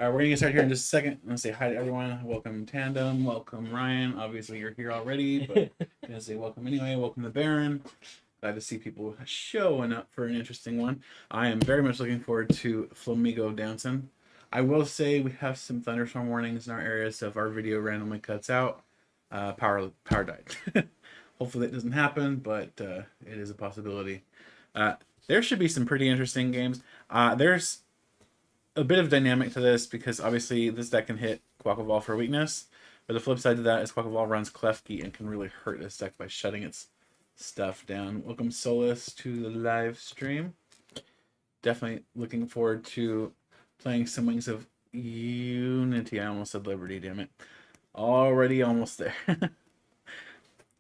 We're gonna get started here in just a second. I'm gonna say hi to everyone. Welcome Tandem. Welcome Ryan. Obviously you're here already, but I'm gonna say welcome anyway. Welcome to Baron. Glad to see people showing up for an interesting one. I am very much looking forward to Flamingo dancing. I will say we have some thunderstorm warnings in our area, so if our video randomly cuts out, power died. Hopefully that doesn't happen, but it is a possibility. There should be some pretty interesting games. There's a bit of dynamic to this because obviously this deck can hit Quaquaval for weakness, but the flip side to that is Quaquaval runs Klefki and can really hurt this deck by shutting its stuff down. Welcome Solus to the live stream. Definitely looking forward to playing some Wings of Unity. I almost said Liberty, damn it. Already almost there.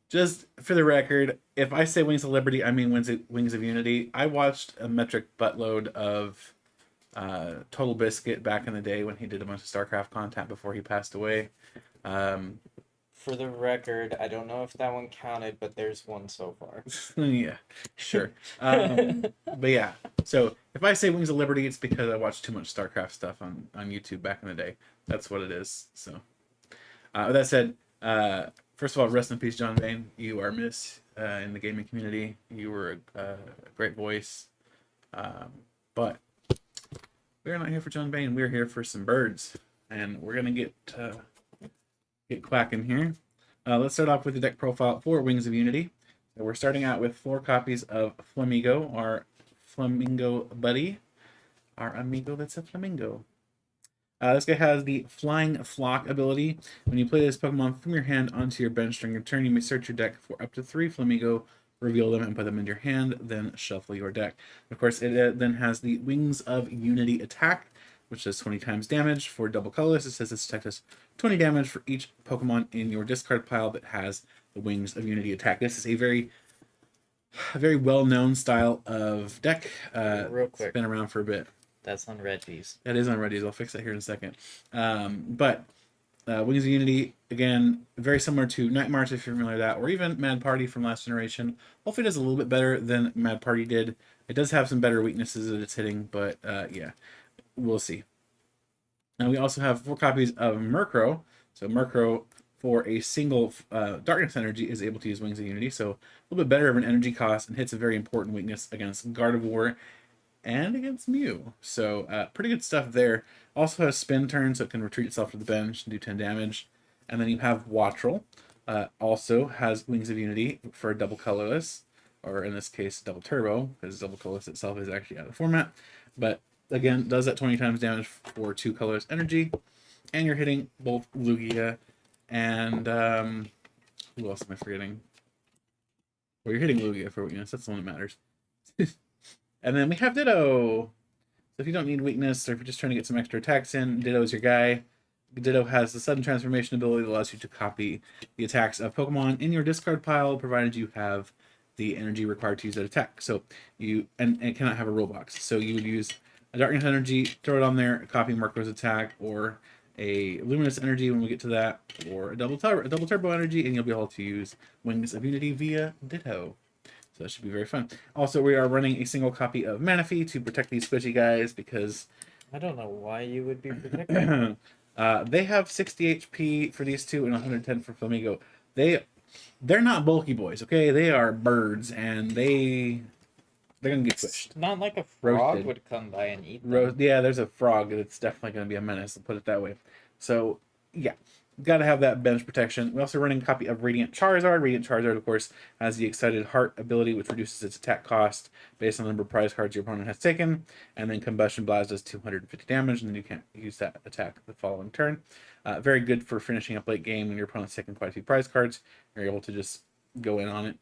Just for the record, if I say Wings of Liberty, I mean Wings of Unity. I watched a metric buttload of Total Biscuit back in the day when he did a bunch of StarCraft content before he passed away. For the record, I don't know if that one counted, but there's one so far. Yeah, sure. But yeah, so if I say Wings of Liberty, it's because I watched too much StarCraft stuff on YouTube back in the day. That's what it is. So, with that said, first of all, rest in peace, John Vane. You are missed in the gaming community. You were a great voice. But we're not here for John Vane. We're here for some birds. And we're going to get quacking here. Let's start off with the deck profile for Wings of Unity. So we're starting out with 4 copies of Flamingo, our Flamingo buddy. Our amigo that's a flamingo. This guy has the Flying Flock ability. When you play this Pokemon from your hand onto your bench during your turn, you may search your deck for up to 3 Flamingo, reveal them, and put them in your hand, then shuffle your deck. Of course, it then has the Wings of Unity attack, which does 20 times damage. For double colors, it says this attack does 20 damage for each Pokemon in your discard pile that has the Wings of Unity attack. This is a very well-known style of deck. Real quick. It's been around for a bit. That's on Reggie's. That is on Reggie's. I'll fix that here in a second. But Wings of Unity, again, very similar to Night March, if you're familiar with that, or even Mad Party from last generation. Hopefully it does a little bit better than Mad Party did. It does have some better weaknesses that it's hitting, but yeah, we'll see. And we also have 4 copies of Murkrow. So Murkrow, for a single Darkness energy, is able to use Wings of Unity. So a little bit better of an energy cost and hits a very important weakness against Gardevoir and against Mew. So pretty good stuff there. Also has spin turn, so it can retreat itself to the bench and do 10 damage. And then you have Wattrel. Also has Wings of Unity for double colorless, or in this case double turbo, because double colorless itself is actually out of the format. But again, does that 20 times damage for 2 colors energy. And you're hitting both Lugia and who else am I forgetting? Well, you're hitting Lugia for weakness. That's the one that matters. And then we have Ditto. So if you don't need weakness, or if you're just trying to get some extra attacks in, Ditto's your guy. Ditto has the sudden transformation ability that allows you to copy the attacks of Pokemon in your discard pile, provided you have the energy required to use that attack. So and it cannot have a rule box. So you would use a Darkness energy, throw it on there, copy Marco's attack, or a Luminous energy when we get to that, or a double turbo energy, and you'll be able to use Wings of Unity via Ditto. So that should be very fun. Also, we are running a single copy of Manaphy to protect these squishy guys because I don't know why you would be protecting them. they have 60 HP for these two and 110 for Flamingo. They're not bulky boys, okay? They are birds, and they're gonna get squished. Not like a frog Roasted. would come by and eat them. Yeah, there's a frog that's definitely gonna be a menace, to put it that way. So yeah, gotta have that bench protection. We're also running a copy of Radiant Charizard. Radiant Charizard, of course, has the Excited Heart ability, which reduces its attack cost based on the number of prize cards your opponent has taken. And then Combustion Blast does 250 damage, and then you can't use that attack the following turn. Very good for finishing up late game when your opponent's taking quite a few prize cards. You're able to just go in on it.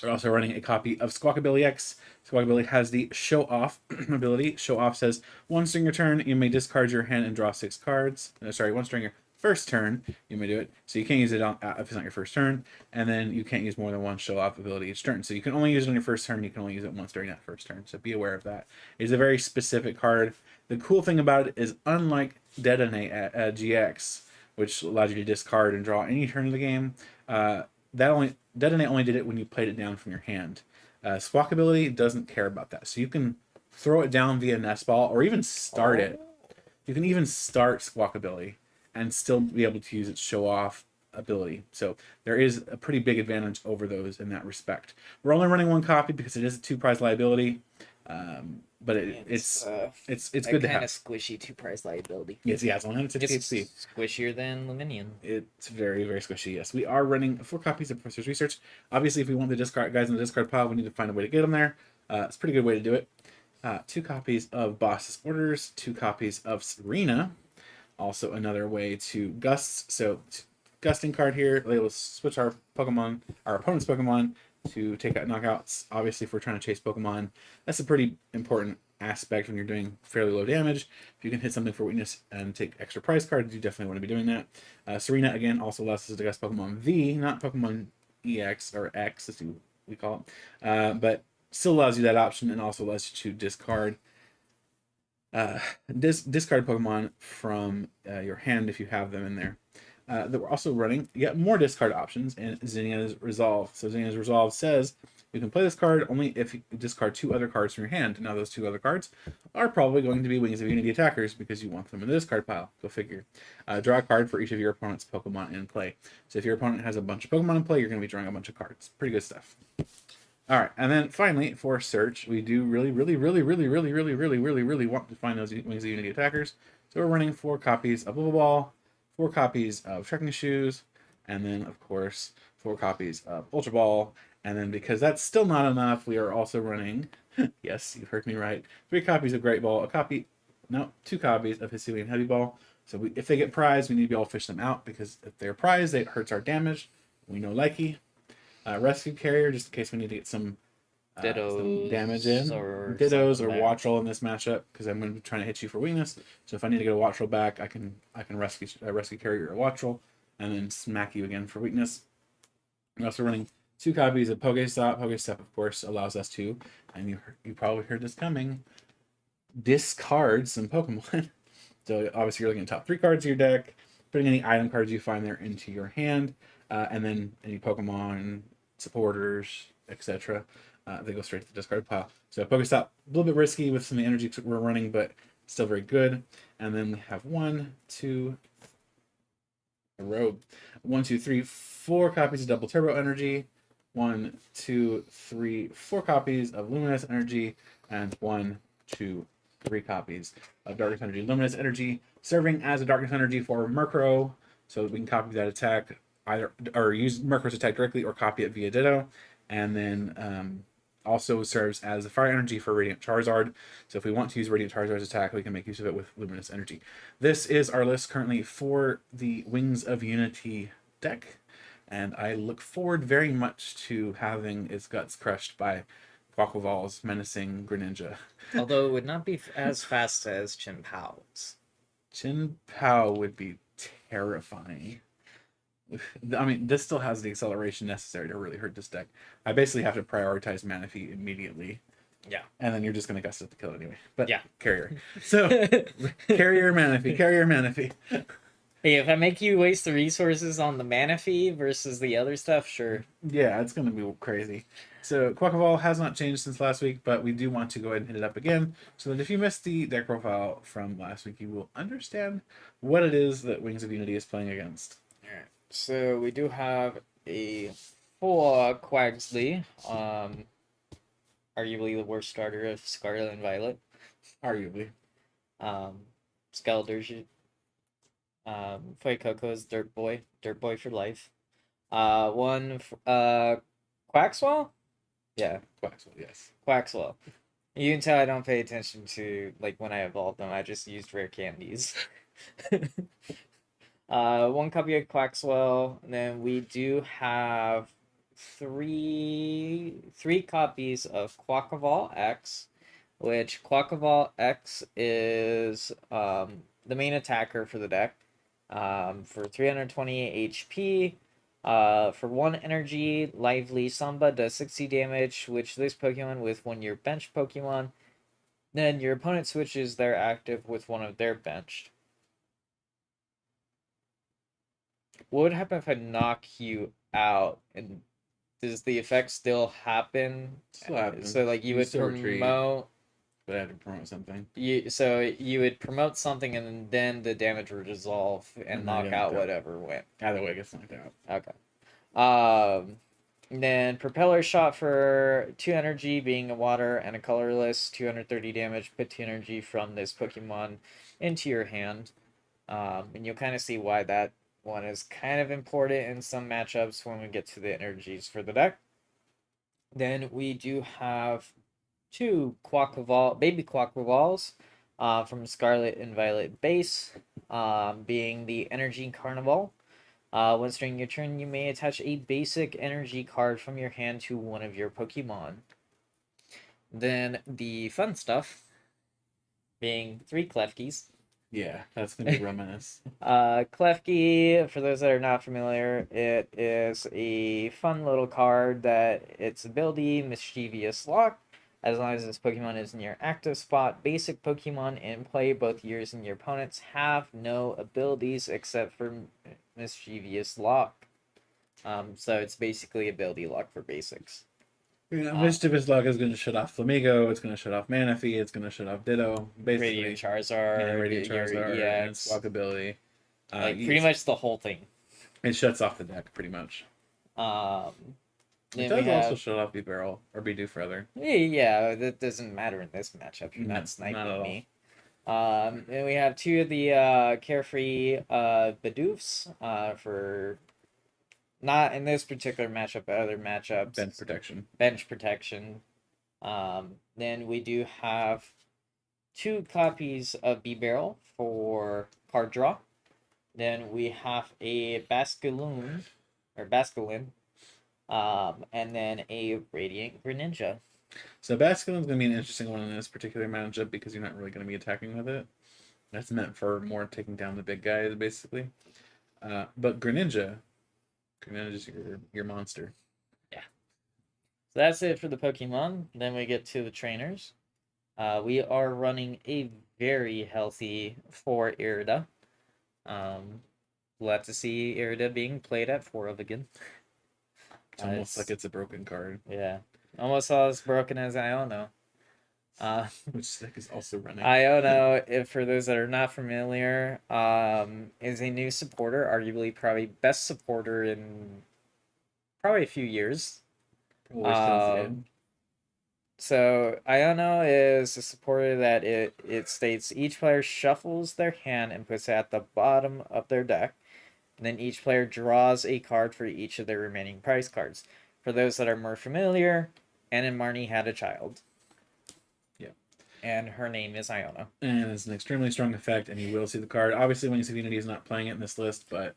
We're also running a copy of Squawkabilly X. Squawkabilly has the Show Off ability. Show Off says, once during your turn, you may discard your hand and draw 6 cards. Once during your first turn, you may do it. So you can't use it if it's not your first turn. And then you can't use more than one Show Off ability each turn. So you can only use it on your first turn. You can only use it once during that first turn. So be aware of that. It is a very specific card. The cool thing about it is, unlike Detonate at GX, which allowed you to discard and draw any turn of the game, Detonate only did it when you played it down from your hand. Squawkabilly doesn't care about that. So you can throw it down via Nest Ball or even start it You can even start Squawkabilly and still be able to use its show off ability. So there is a pretty big advantage over those in that respect. We're only running one copy because it is a 2 prize liability, but it's good to kind of have. squishy 2 prize liability. Yes, yeah, it's 150 Just HP. squishier than Luminion. It's very, very squishy. Yes, we are running 4 copies of Professor's Research. Obviously, if we want the discard guys in the discard pile, we need to find a way to get them there. It's a pretty good way to do it. 2 copies of Boss's Orders, 2 copies of Serena. Also, another way to Gust. So, Gusting card here. They will switch our Pokemon, our opponent's Pokemon, to take out knockouts. Obviously, if we're trying to chase Pokemon, that's a pretty important aspect when you're doing fairly low damage. If you can hit something for weakness and take extra prize cards, you definitely want to be doing that. Serena, again, also allows us to Gust Pokemon V, not Pokemon EX or X, as we call it. But still allows you that option and also allows you to discard discard Pokemon from your hand if you have them in there. That we're also running yet more discard options in Zinnia's Resolve. So Zinnia's Resolve says you can play this card only if you discard 2 other cards from your hand. Now those 2 other cards are probably going to be Wings of Unity attackers because you want them in the discard pile. Go figure. Draw a card for each of your opponent's Pokemon in play. So if your opponent has a bunch of Pokemon in play, you're going to be drawing a bunch of cards. Pretty good stuff. All right, and then finally for search, we do really want to find those Wings of Unity attackers. So we're running 4 copies of Quaquaval, 4 copies of Trekking Shoes, and then of course 4 copies of Ultra Ball. And then because that's still not enough, we are also running, yes, you heard me right, 3 copies of Great Ball, 2 copies of Hisuian Heavy Ball. So if they get prized, we need to be able to fish them out because if they're prized, it hurts our damage. We know likey. Rescue Carrier, just in case we need to get some damage in. Dittos or Wattrel in this matchup because I'm going to be trying to hit you for weakness. So if I need to get a Wattrel back, I can rescue Carrier or Wattrel and then smack you again for weakness. We're also running 2 copies of Pokestop. Pokestop, of course, allows us to, and you probably heard this coming, discard some Pokemon. So obviously you're looking at top 3 cards of your deck, putting any item cards you find there into your hand, and then any Pokemon, supporters, etc. They go straight to the discard pile. So Pokestop, a little bit risky with some of the energy we're running, but still very good. And then we have 4 copies of Double Turbo Energy, 4 copies of Luminous Energy, and 3 copies of Darkness Energy. Luminous Energy serving as a Darkness Energy for Murkrow, so we can copy that attack either or use Murkrow's attack directly or copy it via Ditto, and then also serves as a Fire Energy for Radiant Charizard. So if we want to use Radiant Charizard's attack, we can make use of it with Luminous Energy. This is our list currently for the Wings of Unity deck, and I look forward very much to having its guts crushed by Quaquaval's menacing Greninja. Although it would not be as fast as Chinpow's. Chinpow would be terrifying. I mean, this still has the acceleration necessary to really hurt this deck. I basically have to prioritize Manaphy immediately. Yeah. And then you're just going to gust it to kill it anyway. But yeah. Carrier. So, Carrier Manaphy. Hey, if I make you waste the resources on the Manaphy versus the other stuff, sure. Yeah, it's going to be crazy. So, Quaquaval has not changed since last week, but we do want to go ahead and hit it up again so that if you missed the deck profile from last week, you will understand what it is that Wings of Unity is playing against. Alright, so we do have a full Quaxly, arguably the worst starter of Scarlet and Violet. Arguably. Skeletor's Fuecoco's Dirt Boy for life. Quaxwell? Yeah. Quaxwell, yes. Quaxwell. You can tell I don't pay attention to, like, when I evolved them. I just used rare candies. 1 copy of Quaxwell. And then we do have three copies of Quaquaval X, which Quaquaval X is the main attacker for the deck. For 328 HP. For 1 energy, Lively Samba does 60 damage, which this Pokemon with one of your bench Pokemon. Then your opponent switches their active with one of their benched. What would happen if I knock you out? And does the effect still happen? Still happen. So like you would promote But I have to promote something. You would promote something and then the damage would dissolve and And then knock get out knocked out. whatever went. Either way, it gets knocked out. Okay. Then propeller shot for 2 energy, being a water and a colorless, 230 damage. Put 2 energy from this Pokemon into your hand. And you'll kind of see why that one is kind of important in some matchups when we get to the energies for the deck. Then we do have 2 Quaquaval, baby Quaquavals from Scarlet and Violet base, being the Energy Carnival. Once during your turn, you may attach a basic energy card from your hand to one of your Pokemon. Then the fun stuff, being 3 Klefkis. Yeah, that's gonna be reminisce. Klefki, for those that are not familiar, it is a fun little card that its ability, Mischievous Lock. As long as this Pokemon is in your active spot, basic Pokemon in play, both yours and your opponents, have no abilities except for Mischievous Lock. So it's basically ability lock for basics. Mischievous Luck is gonna shut off Flamigo. It's gonna shut off Manaphy. It's gonna shut off Ditto. Basically, Radiant Charizard, and Radiant your Charizard and its EX, walkability. like pretty much the whole thing. It shuts off the deck pretty much. Then It we does also have, shut off B-Barrel or Be-Do Further. yeah, that doesn't matter in this matchup. You're No, not not sniping at all. me. Then we have 2 of the Carefree Bidoofs for not in this particular matchup, but other matchups. Bench protection. Then we do have 2 copies of B-Barrel for card draw. Then we have a Basculin, and then a Radiant Greninja. So Basculin's gonna be an interesting one in this particular matchup because you're not really gonna be attacking with it. That's meant for more taking down the big guys, basically. But Greninja's your monster. So that's it for the Pokemon. Then we get to the trainers. We are running a very healthy 4 Irida. Glad to see Irida being played at 4 of again. It's almost like it's a broken card. Yeah. Almost as broken as Iono. Which deck is also running. Iono, if for those that are not familiar, is a new supporter, arguably probably best supporter in probably a few years. So Iono is a supporter that it states each player shuffles their hand and puts it at the bottom of their deck. And then each player draws a card for each of their remaining prize cards. For those that are more familiar, Ann and Marnie had a child. Yeah. And her name is Iono. And it's an extremely strong effect, and you will see the card. Obviously, when you see Unity is not playing it in this list, but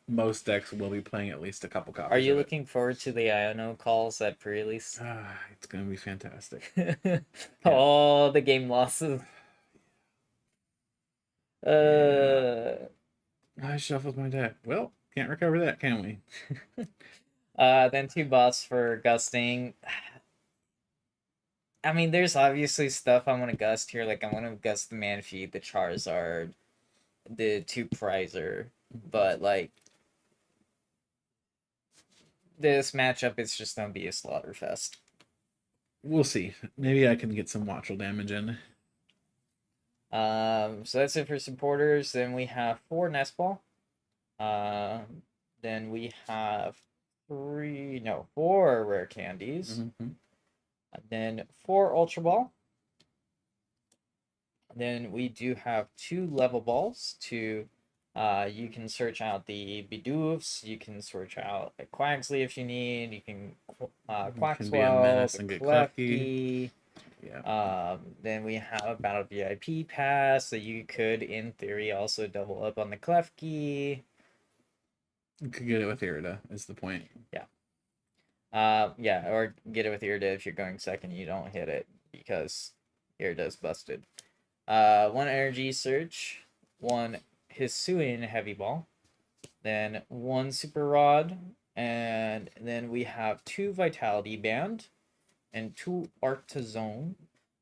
most decks will be playing at least a couple copies. Are you of looking forward to the Iono calls at pre-release? It's going to be fantastic. All the game losses. I shuffled my deck. Well, can't recover that, can we? Then 2 buffs for gusting. I mean, there's obviously stuff I want to gust here. Like, I want to gust the Manaphy, the Charizard, the 2 Prizer. But, like, this matchup is just going to be a slaughter fest. We'll see. Maybe I can get some watchful damage in. So that's it for supporters. Then we have 4 Nest Ball. Then we have 4 Rare Candies. Mm-hmm. Then 4 Ultra Ball. Then we do have 2 Level Balls to you can search out the Bidoofs, you can search out a Quaxley if you need, you can Quaxwell, the Klefki. Yeah. Then we have a Battle VIP pass that you could, in theory, also double up on the Klefki. You could get it with Irida, is the point. Yeah. Or get it with Irida if you're going second, you don't hit it because Irida's busted. 1 Energy Search, 1 Hisuian Heavy Ball, then 1 Super Rod, and then we have 2 Vitality Band and 2 Artazone.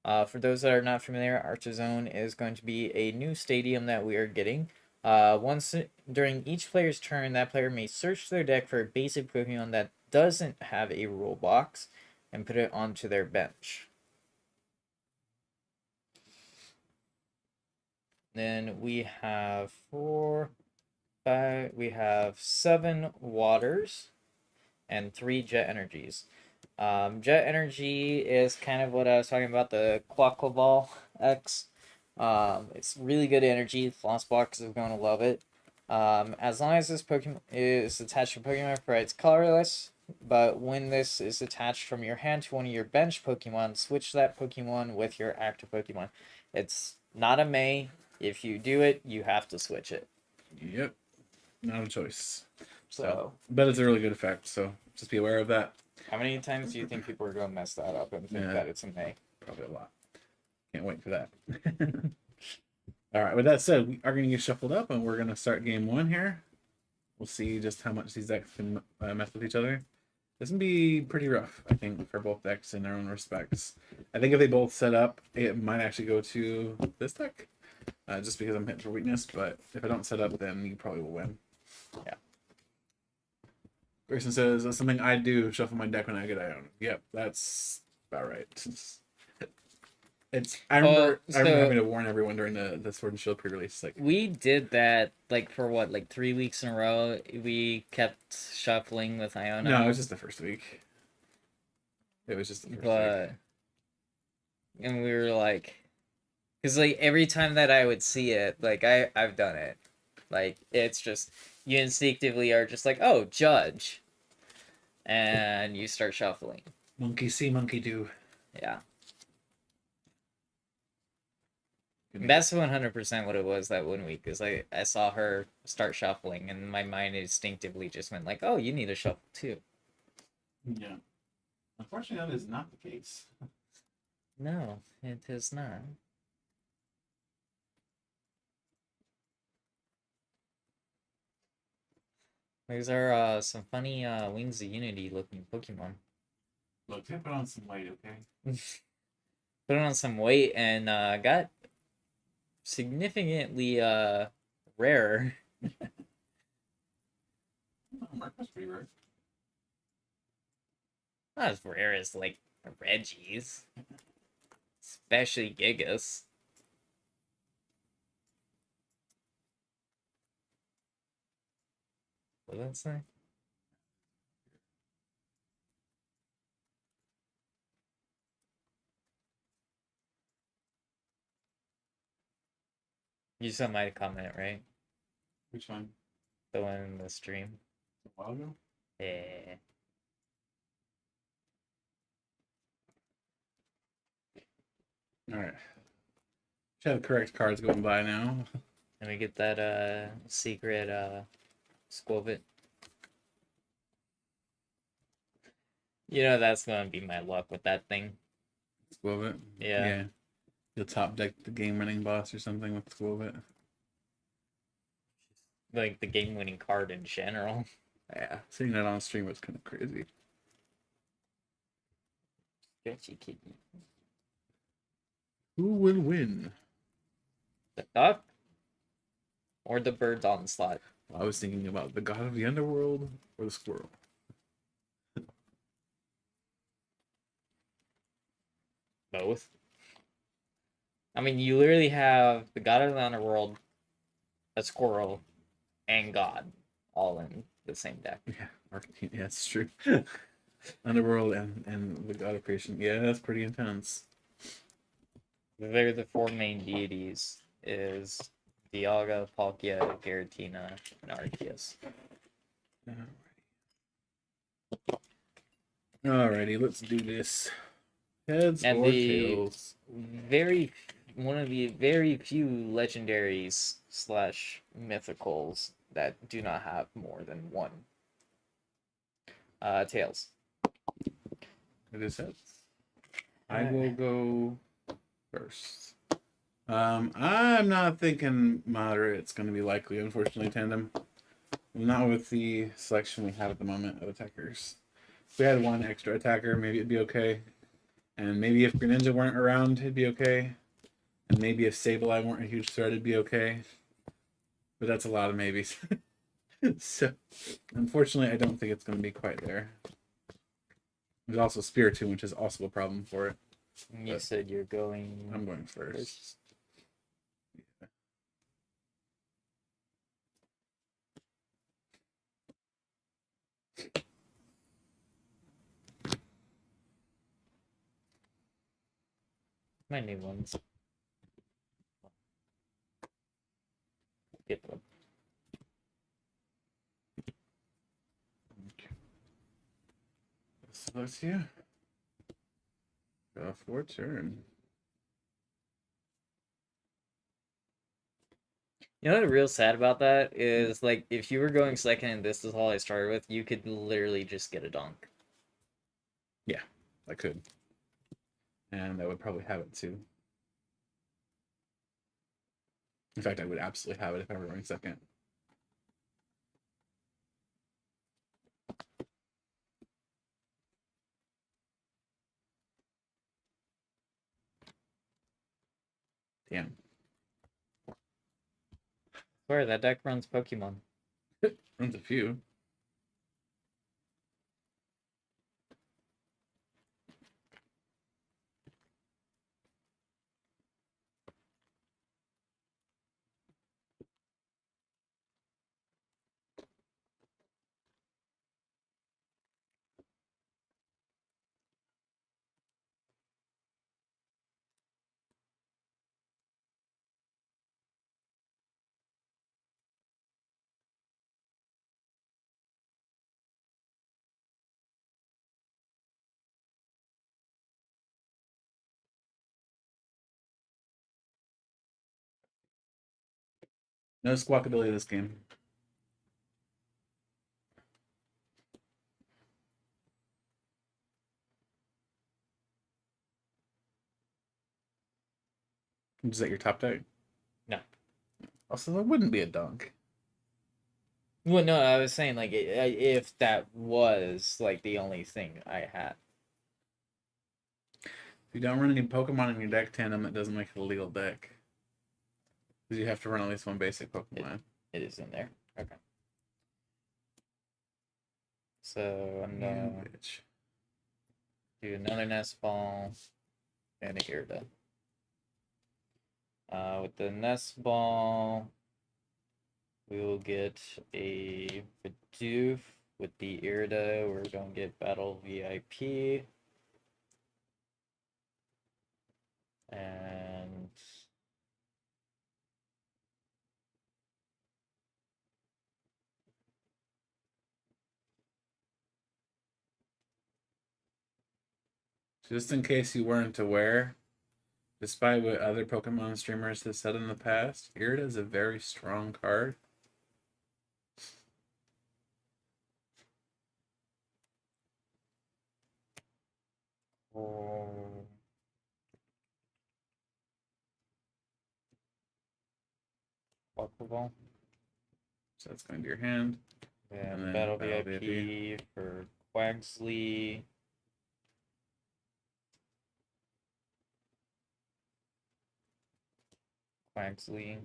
For those that are not familiar, Artazone is going to be a new stadium that we are getting. Once during each player's turn, that player may search their deck for a basic Pokemon that doesn't have a rule box and put it onto their bench. Then we have 4, 5. We have 7 waters and 3 jet energies. Jet energy is kind of what I was talking about, the Quaquaval X. It's really good energy. Lost Box is going to love it. As long as this Pokemon is attached to Pokemon for it's colorless, but when this is attached from your hand to one of your bench Pokemon, switch that Pokemon with your active Pokemon. It's not a may. If you do it, you have to switch it. Yep. Not a choice. So, But it's a really good effect, so just be aware of that. how many times do you think people are going to mess that up and think Yeah. that it's a may? Probably a lot. Can't wait for that. All right, with that said, we are going to get shuffled up and we're going to start game 1 here. We'll see just how much these decks can mess with each other. This can be pretty rough, I think, for both decks in their own respects. I think if they both set up, it might actually go to this deck, just because I'm hitting for weakness. But if I don't set up, then you probably will win. Yeah. Grayson says, that's something I do, shuffle my deck when I get Ion. Yep, that's about right. I remember having to warn everyone during the Sword and Shield pre-release. Like, we did that like for what, like 3 weeks in a row. We kept shuffling with Iona. no, it was just the first week. It was just the first week. And we were like, because like every time that I would see it, like I've done it. Like it's just you instinctively are just like, oh, judge, and you start shuffling. Monkey see, monkey do. Yeah. That's 100% what it was that 1 week, because I saw her start shuffling, and my mind instinctively just went like, oh, you need to shuffle too. Yeah. Unfortunately, that is not the case. No, it is not. These are some funny Wings of Unity looking Pokemon. Look, they put on some weight, okay? Put on some weight and got significantly rarer. That's pretty rare. Not as rare as like Reggie's, especially Gigas. What did that say? You saw my comment, right? Which one? The one in the stream. A while ago? Yeah. Alright. Should have the correct cards going by now. Let me get that secret Squovit. You know that's gonna be my luck with that thing. School of it? Yeah. You'll top deck the game winning boss or something with School of it. Like the game winning card in general. Yeah. Seeing that on stream was kind of crazy. Stretchy kitty. Who will win? The duck? Or the bird's onslaught? I was thinking about the god of the underworld or the squirrel. Both. I mean, you literally have the god of the underworld, a squirrel, and God all in the same deck. Yeah, yeah, it's true. Underworld and the god of creation. Yeah, that's pretty intense. They're the 4 main deities is Dialga, Palkia, Giratina, and Arceus. Alrighty, let's do this. Heads And or the tails? one of the very few legendaries / mythicals that do not have more than 1. Tails. It is heads. I will go first. I'm not thinking moderate. It's going to be likely, unfortunately, tandem. Not with the selection we have at the moment of attackers. If we had 1 extra attacker, maybe it'd be okay. And maybe if Greninja weren't around, it'd be okay. And maybe if Sableye weren't a huge threat, it'd be okay. But that's a lot of maybes. So, unfortunately, I don't think it's going to be quite there. There's also Spiritomb, which is also a problem for it. You said you're going. I'm going first. My new ones. Get them. So let's you. Go for a turn. You know what's real sad about that is like if you were going second and this is all I started with, you could literally just get a donk. Yeah, I could. And I would probably have it too. In fact, I would absolutely have it if I were going second. Damn. Swear that deck runs Pokemon. Runs a few. No squawkability this game. Is that your top deck? No. Also, that wouldn't be a dunk. Well, no, I was saying like if that was like the only thing I had. If you don't run any Pokemon in your deck tandem, it doesn't make it a legal deck. Because you have to run at least one basic Pokemon. It is in there. Okay. So I'm gonna Bitch. do another nest ball and a Irida. With the nest ball, we will get a Bidoof. With the Irida, we're gonna get Battle VIP. And Just in case you weren't aware, despite what other Pokemon streamers have said in the past, Irida is a very strong card. Quaquaval. So that's going to your hand. And then Battle Battle VIP for Quaxley. Quaxley.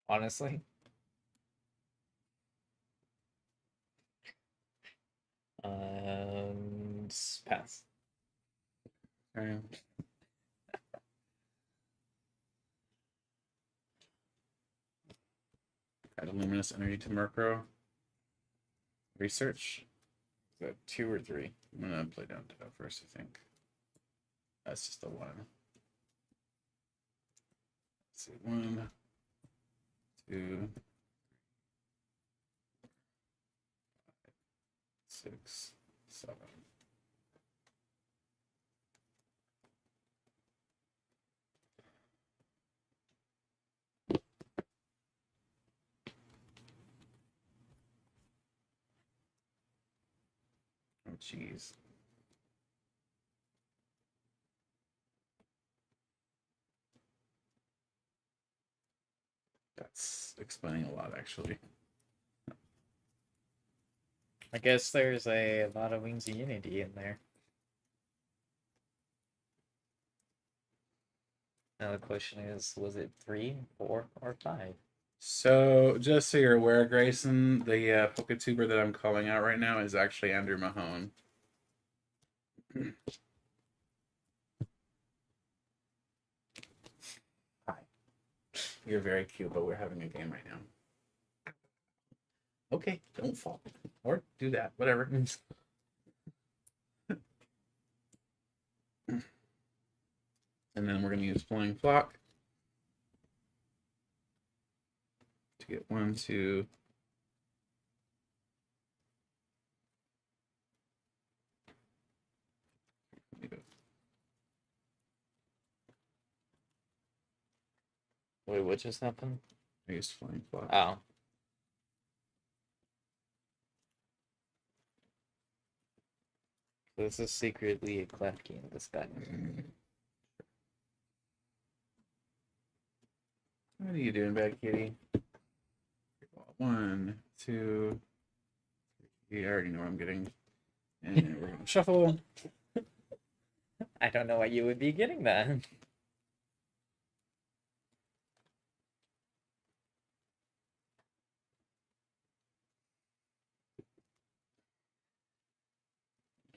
Honestly. Pass. Okay. Add a luminous energy to Murkrow. Research. Is that 2 or 3? I'm gonna play down to that first, I think. That's just a 1. Let's see. 1, 2, 6, 7. Oh, jeez. That's explaining a lot, actually. I guess there's a lot of Wings of Unity in there. Now the question is, was it 3, 4, or 5? So, just so you're aware, Grayson, the Poketuber that I'm calling out right now is actually Andrew Mahone. Hi. You're very cute, but we're having a game right now. Okay, don't fall. Or do that, whatever. And then we're going to use Flying Flock to get 1, 2. Wait, what just happened? I used Flying Flock. Oh. This is secretly a Klefki in this guy. What are you doing, bad kitty? 1, 2, 3. I already know what I'm getting. And we're going to shuffle. I don't know why you would be getting that.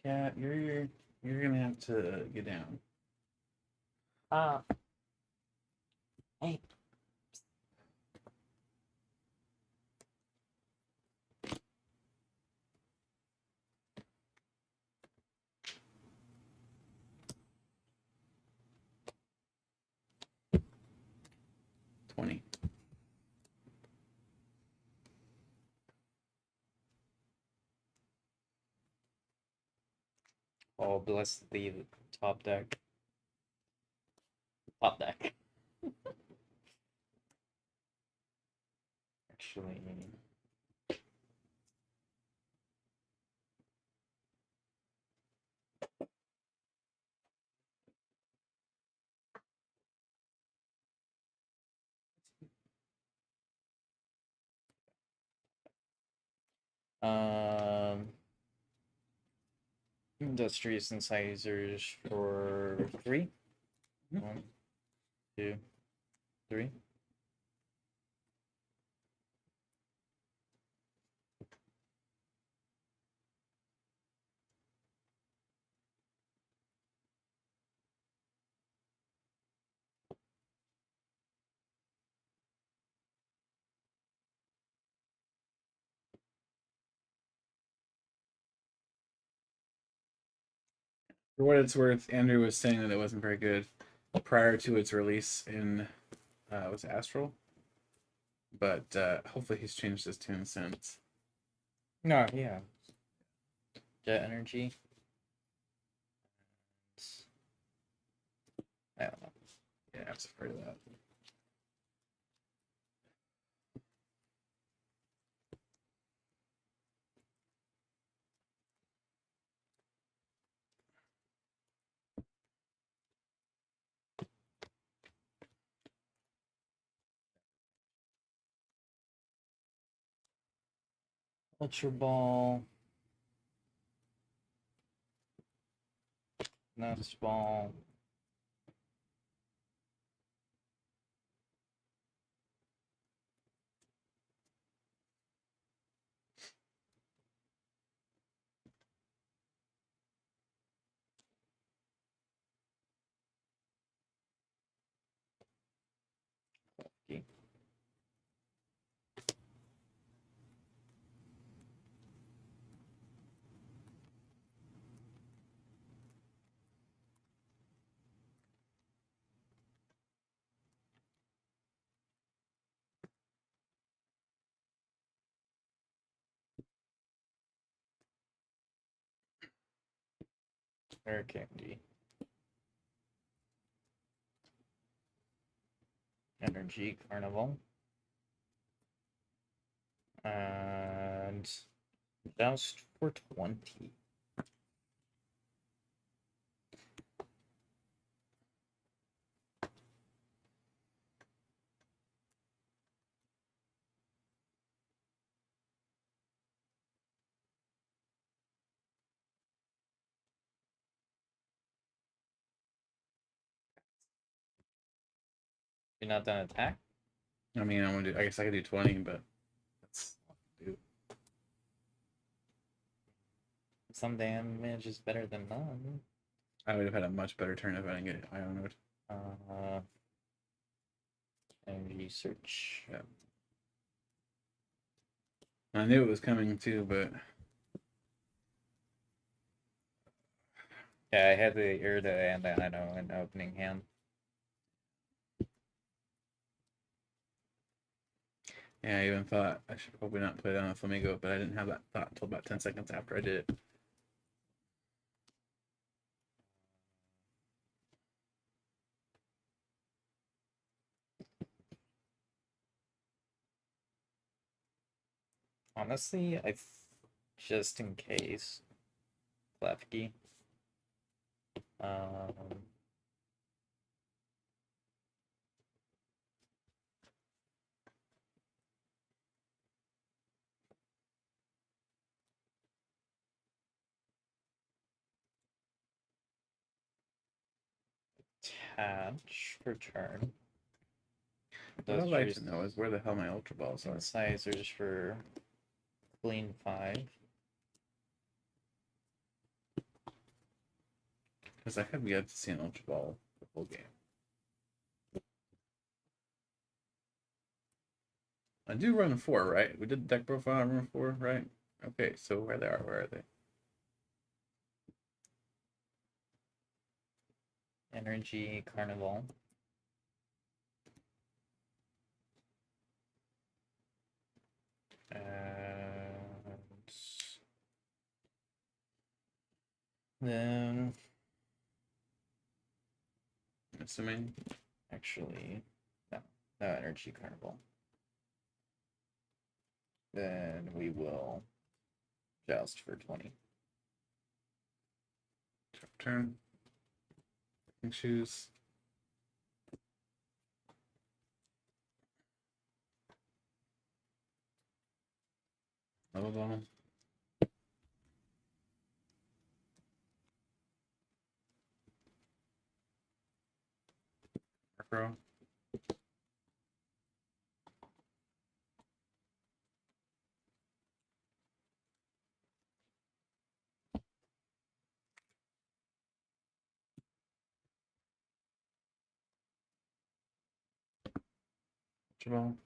Cat, you're gonna have to get down. Hey. 20. Oh, bless the top deck. Top deck. Actually, industrious incisors for 3. Mhm. 1, 2, 3. For what it's worth, Andrew was saying that it wasn't very good prior to its release in was it Astral? But hopefully he's changed his tune since. No, yeah. Jet energy. I don't know. Yeah, I was afraid of that. Ultra Ball. Nest Ball. Okay. Air Candy. Energy Carnival. And Joust for 20. You're not done attack? I mean, I want to do. I guess I could do 20, but that's all I can do. Some damage is better than none. I would have had a much better turn if I didn't get Ionoed. Energy search. Yeah. I knew it was coming too, but Yeah, I had the Irida and the Ino in the opening hand. yeah, I even thought I should probably not play down a Flamingo, but I didn't have that thought until about 10 seconds after I did it. Honestly, just in case, Klefki. Attach for turn. What I'd like to know is where the hell my Ultra Balls are. Incisors for clean 5. Because I have yet to see an Ultra Ball the whole game. I do run 4, right? We did deck profile run 4, right? Okay, so where they are, where are they? Energy Carnival. And then Assuming. actually no Energy Carnival. Then we will joust for 20. Turn. Choose. Level ball. Macro. Ultra Ball.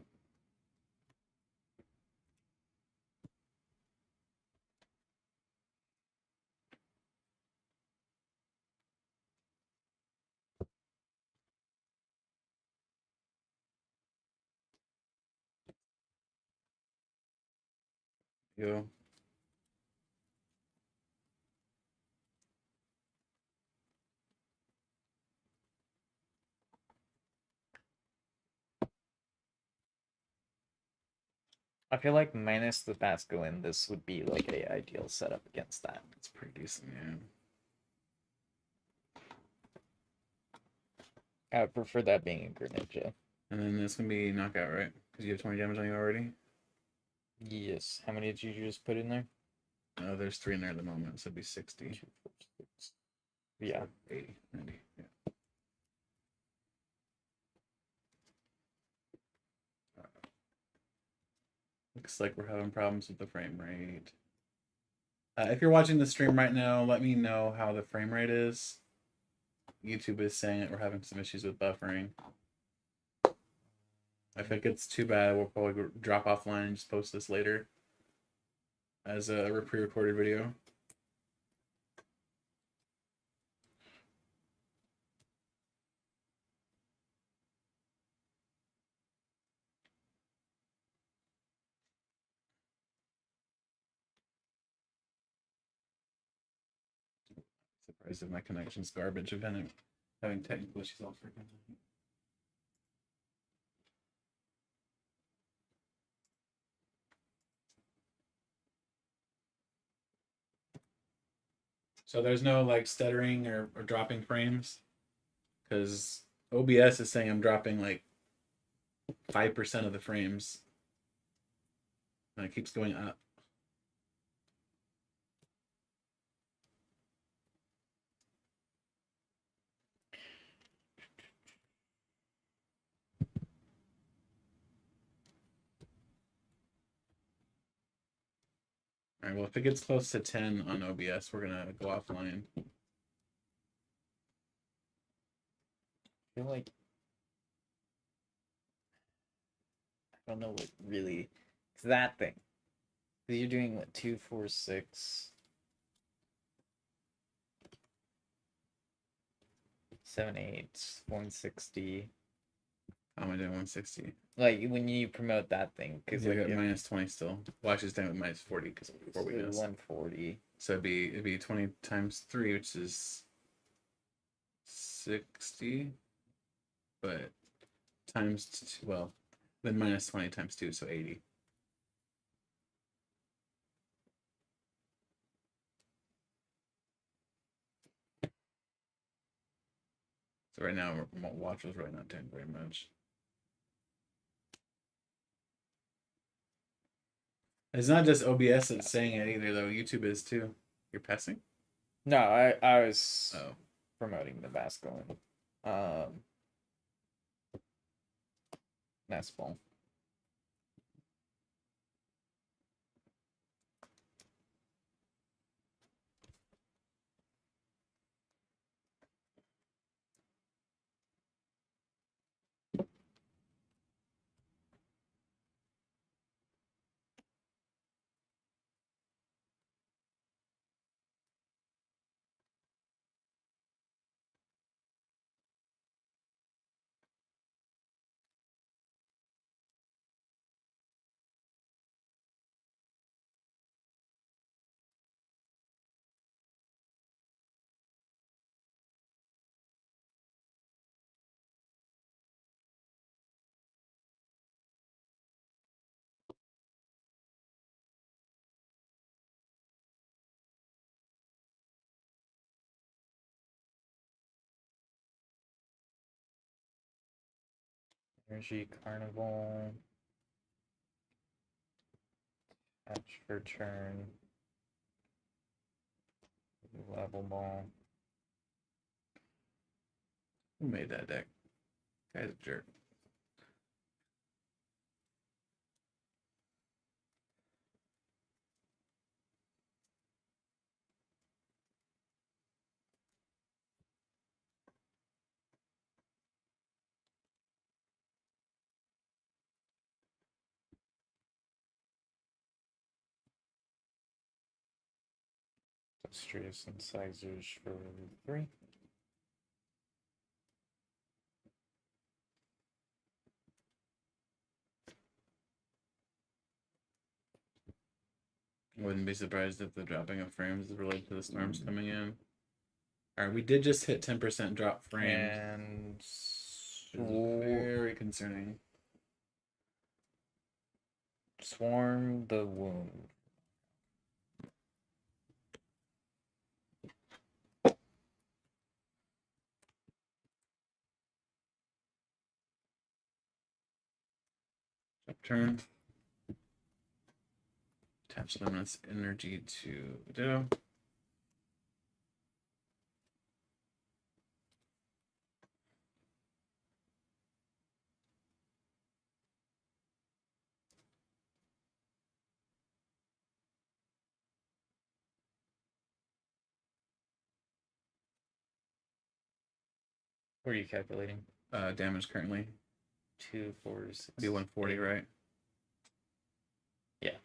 Go. I feel like minus the Basculin, this would be like a ideal setup against that. It's pretty decent, yeah. I would prefer that being a Greninja. And then this can be knockout, right? Because you have 20 damage on you already. Yes. How many did you just put in there? No, there's 3 in there at the moment, so it'd be 60. 2, 4, 6. Yeah. 80, 90, yeah. Looks like we're having problems with the frame rate. If you're watching the stream right now, let me know how the frame rate is. YouTube is saying that we're having some issues with buffering. If it gets too bad, we'll probably drop offline and just post this later as a pre-recorded video. Surprised if my connection's garbage. I've been having technical issues all freaking time. So there's no like stuttering or dropping frames, because OBS is saying I'm dropping like 5% of the frames, and it keeps going up. All right. Well, if it gets close to 10 on OBS, we're gonna go offline. I feel like I don't know what really. It's that thing. Because you're doing what 2, 4, 6, 7, 8, 160. How am I doing 160? Like when you promote that thing, because Because like I got minus 20 still. Well, actually, it's down with minus 40 because before we missed. 140. So it'd be 20 times 3, which is 60. But times well, then minus 20 times 2, so 80. So right now, watch was really not doing very much. It's not just OBS that's saying it either, though. YouTube is too. You're passing? No, I was Oh. promoting the basketball. Basketball. Energy Carnival. Catch for turn. Level ball. Who made that deck? Guy's a jerk. Straight incisors for 3. Wouldn't be surprised if the dropping of frames is related to the storms coming in. All right, we did just hit 10% drop frames. And Very concerning. Swarm the Wound. Upturn. Attach luminous energy to Ditto. What are you calculating? Damage currently. 2, 4, 6. Be 140, 8. right? Yeah.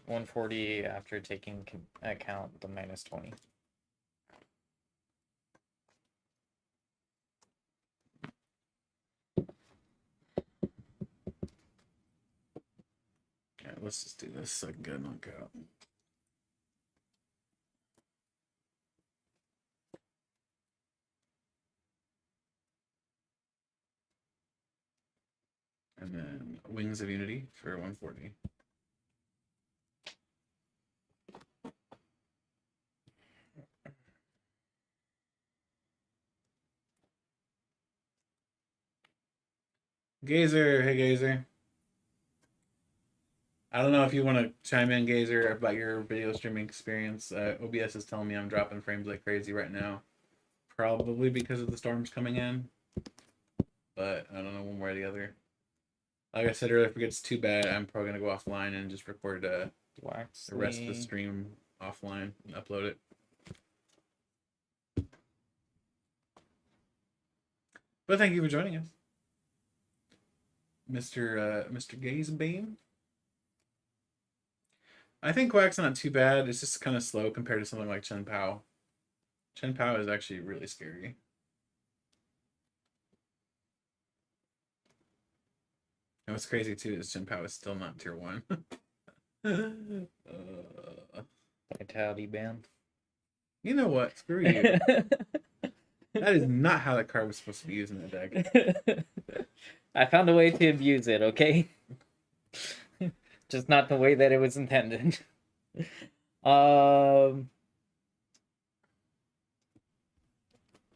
140 after taking account the minus 20. Okay, let's just do this so I can get a knockout. And then Wings of Unity for 140. Gazer, hey Gazer. I don't know if you want to chime in, Gazer, about your video streaming experience. OBS is telling me I'm dropping frames like crazy right now. Probably because of the storms coming in. But I don't know one way or the other. Like I said earlier, if it gets too bad, I'm probably gonna go offline and just record the rest of the Waxley. stream offline and upload it. But thank you for joining us, Mr. Gazebeam. I think Quack's not too bad. It's just kind of slow compared to something like Chen Pao. Chen Pao is actually really scary. And what's crazy too is Chen Pao is still not tier 1. Vitality band. You know what? Screw you. That is not how that card was supposed to be used in the deck. I found a way to abuse it, okay? Just not the way that it was intended.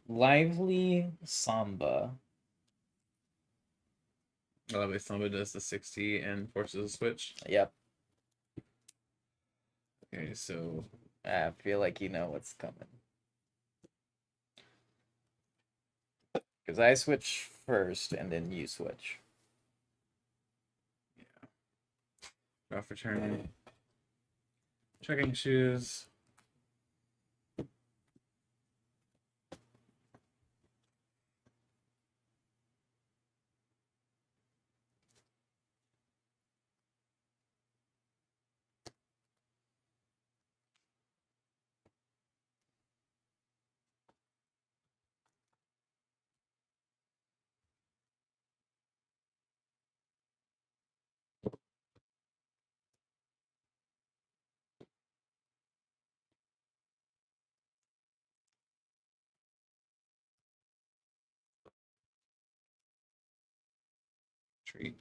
Lively Samba. Lovely Samba does the 60 and forces a switch. Yep. Okay, so I feel like you know what's coming. Because I switch first and then you switch. draw for turn. Checking shoes. Treat.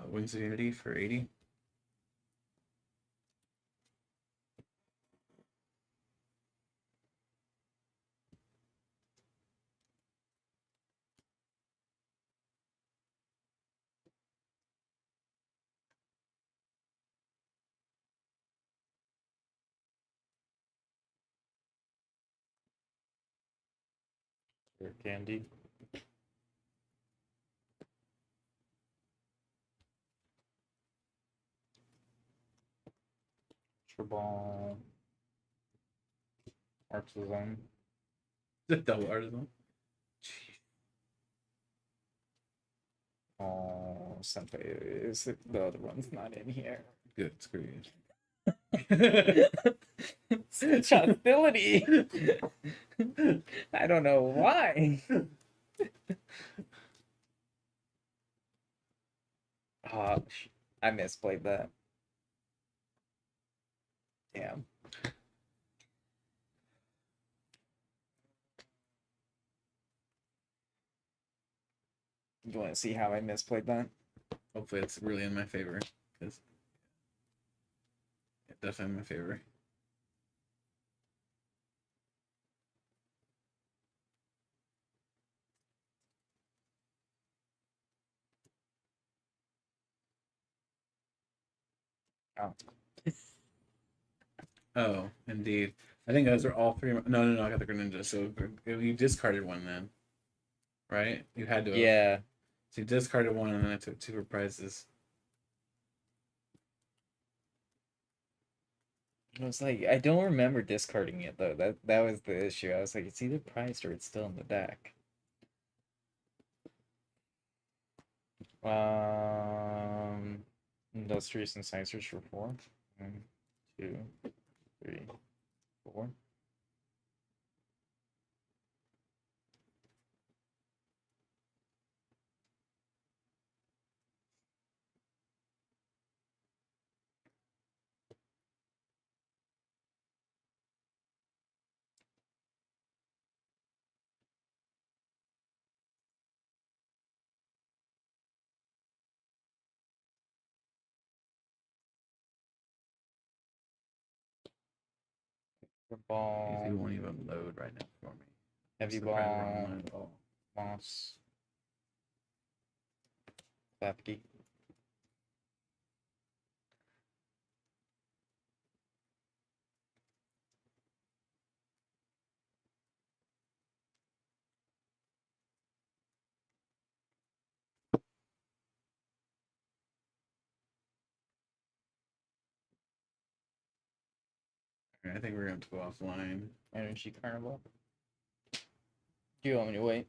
Wings of Unity for 80. Candy. Ball. Artisan. The double artisan. Oh, Senpai is the other one's not in here. Good, screw you. Such hostility. I don't know why. Oh, I misplayed that. Damn. You want to see how I misplayed that? Hopefully it's really in my favor. Because it's definitely in my favor. Oh. Oh, indeed. I think those are all three. No, I got the Greninja. So you discarded one then, right? You had to. Yeah. So you discarded one, and then I took 2 reprizes. I was like, I don't remember discarding it though. That was the issue. I was like, it's either priced or it's still in the deck. Industrious Incisors for 4. 1, 2, 3, 4. Ball. He won't even load right now for me. Heavy Surprised we're ball. online at all. Moss. Lefty. I think we're going to go offline. Energy Carnival. Do you want me to wait?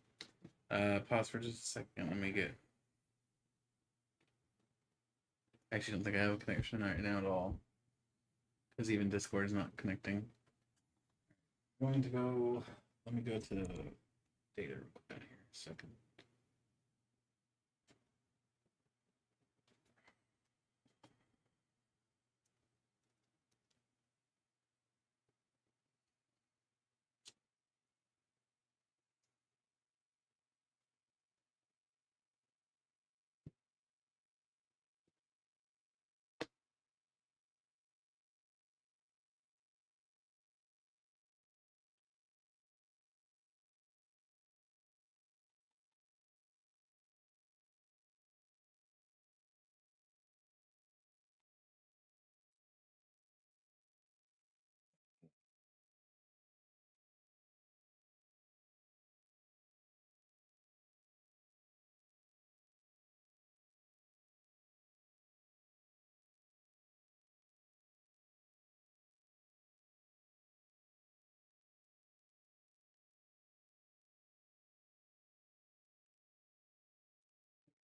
Pause for just a second. Let me get. I actually don't think I have a connection right now at all. Because even Discord is not connecting. I'm going to go. Let me go to data real quick here. A second.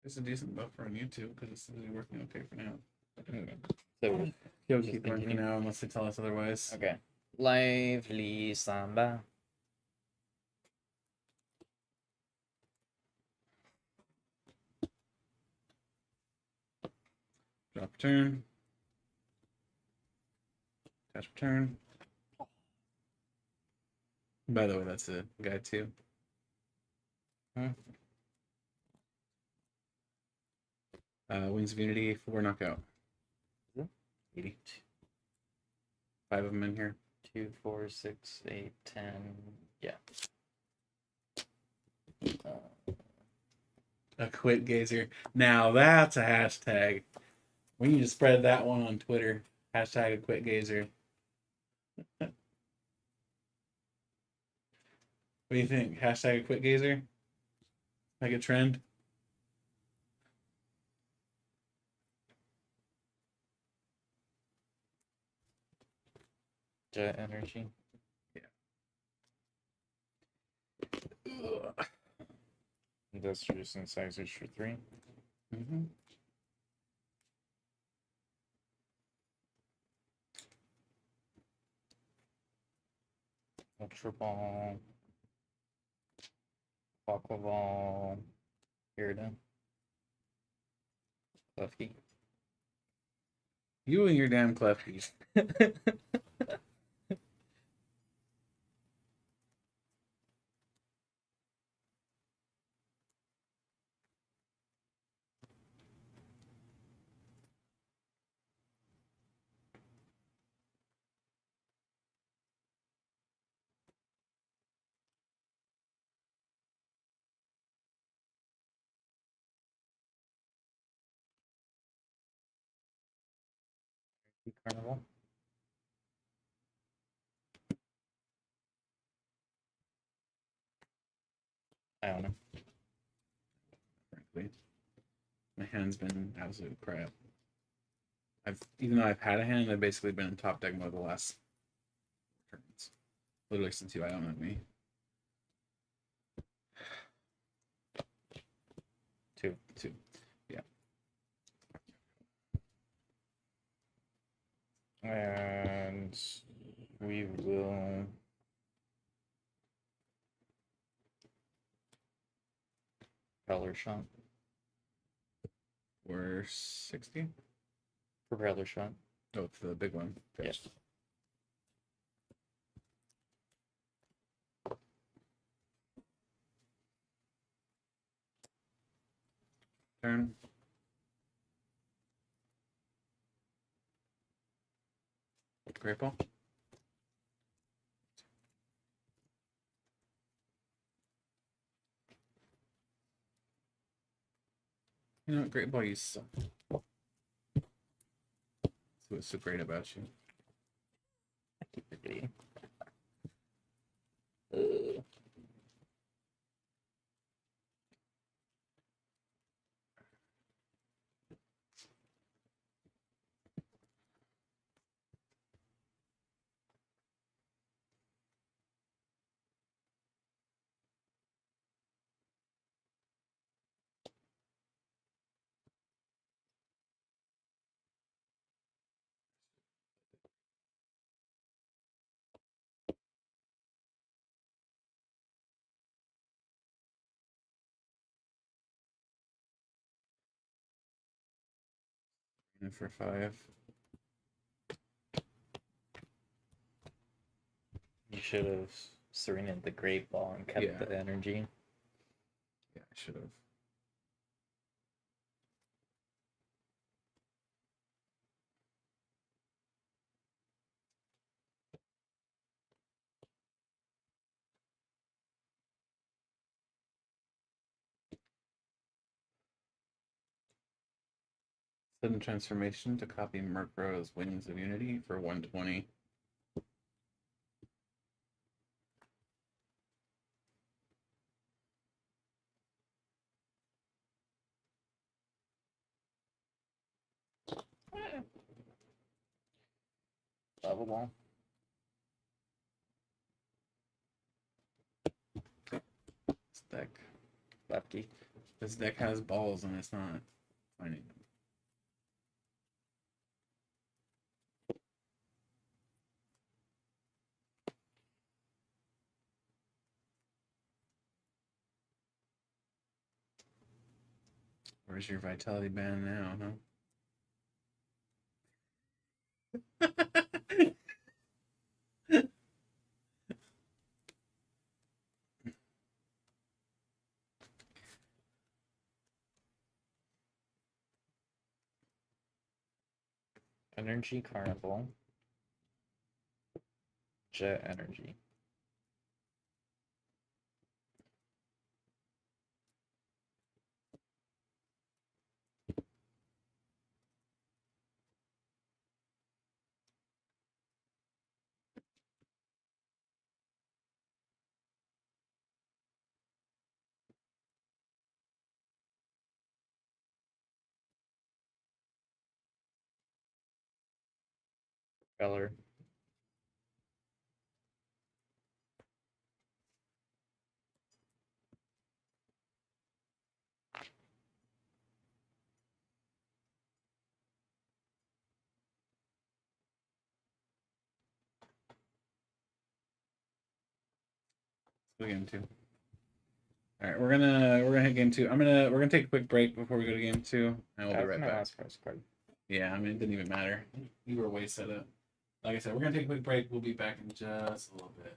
It's a decent buffer on YouTube because it's really working okay for now. So, You'll just keep going for continue. now unless they tell us otherwise. Okay. Lively Samba. Drop return. Attach return. By the way, that's a guide too. Wings of Unity, 4 knockout. Yeah. 80. 5 of them in here. 2, 4, 6, 8, 10. Yeah. A quit gazer. Now that's a hashtag. We need to spread that one on Twitter. Hashtag a quit gazer. What do you think? Hashtag a quit gazer? Like a trend? Jet energy. Ugh. Industrious incisors for 3. Mm-hmm. Ultra Ball. Quaquaval. Irida. Lefty. You and your damn Clefties. Carnival. I don't know. Frankly, my hand's been absolute crap. Even though I've had a hand, I've basically been in top deck mode the last turns. Literally since you don't know me. 2. 2. Yeah. And we will propeller shot. We're 60. Propeller shot. Oh, it's the big one. Okay. Yes. Turn. Great ball. You know what? Great ball, you suck. That's what's so great about you. I keep forgetting. Uh, And for 5. You should have serened the Great Ball and kept Yeah. the energy. Yeah, I should have. Sudden transformation to copy Murkrow's Wings of Unity for 120. Lovable. This deck. Lefty. This deck has balls and it's not finding them. Where's your vitality band now, huh? Energy Carnival. Jet Energy. Color. Let's go game 2. All right, we're gonna hit game 2. We're gonna take a quick break before we go to game 2, and we'll be right back. Last press card. Yeah, I mean it didn't even matter. You were way set up. Like I said, we're gonna take a quick break. We'll be back in just a little bit.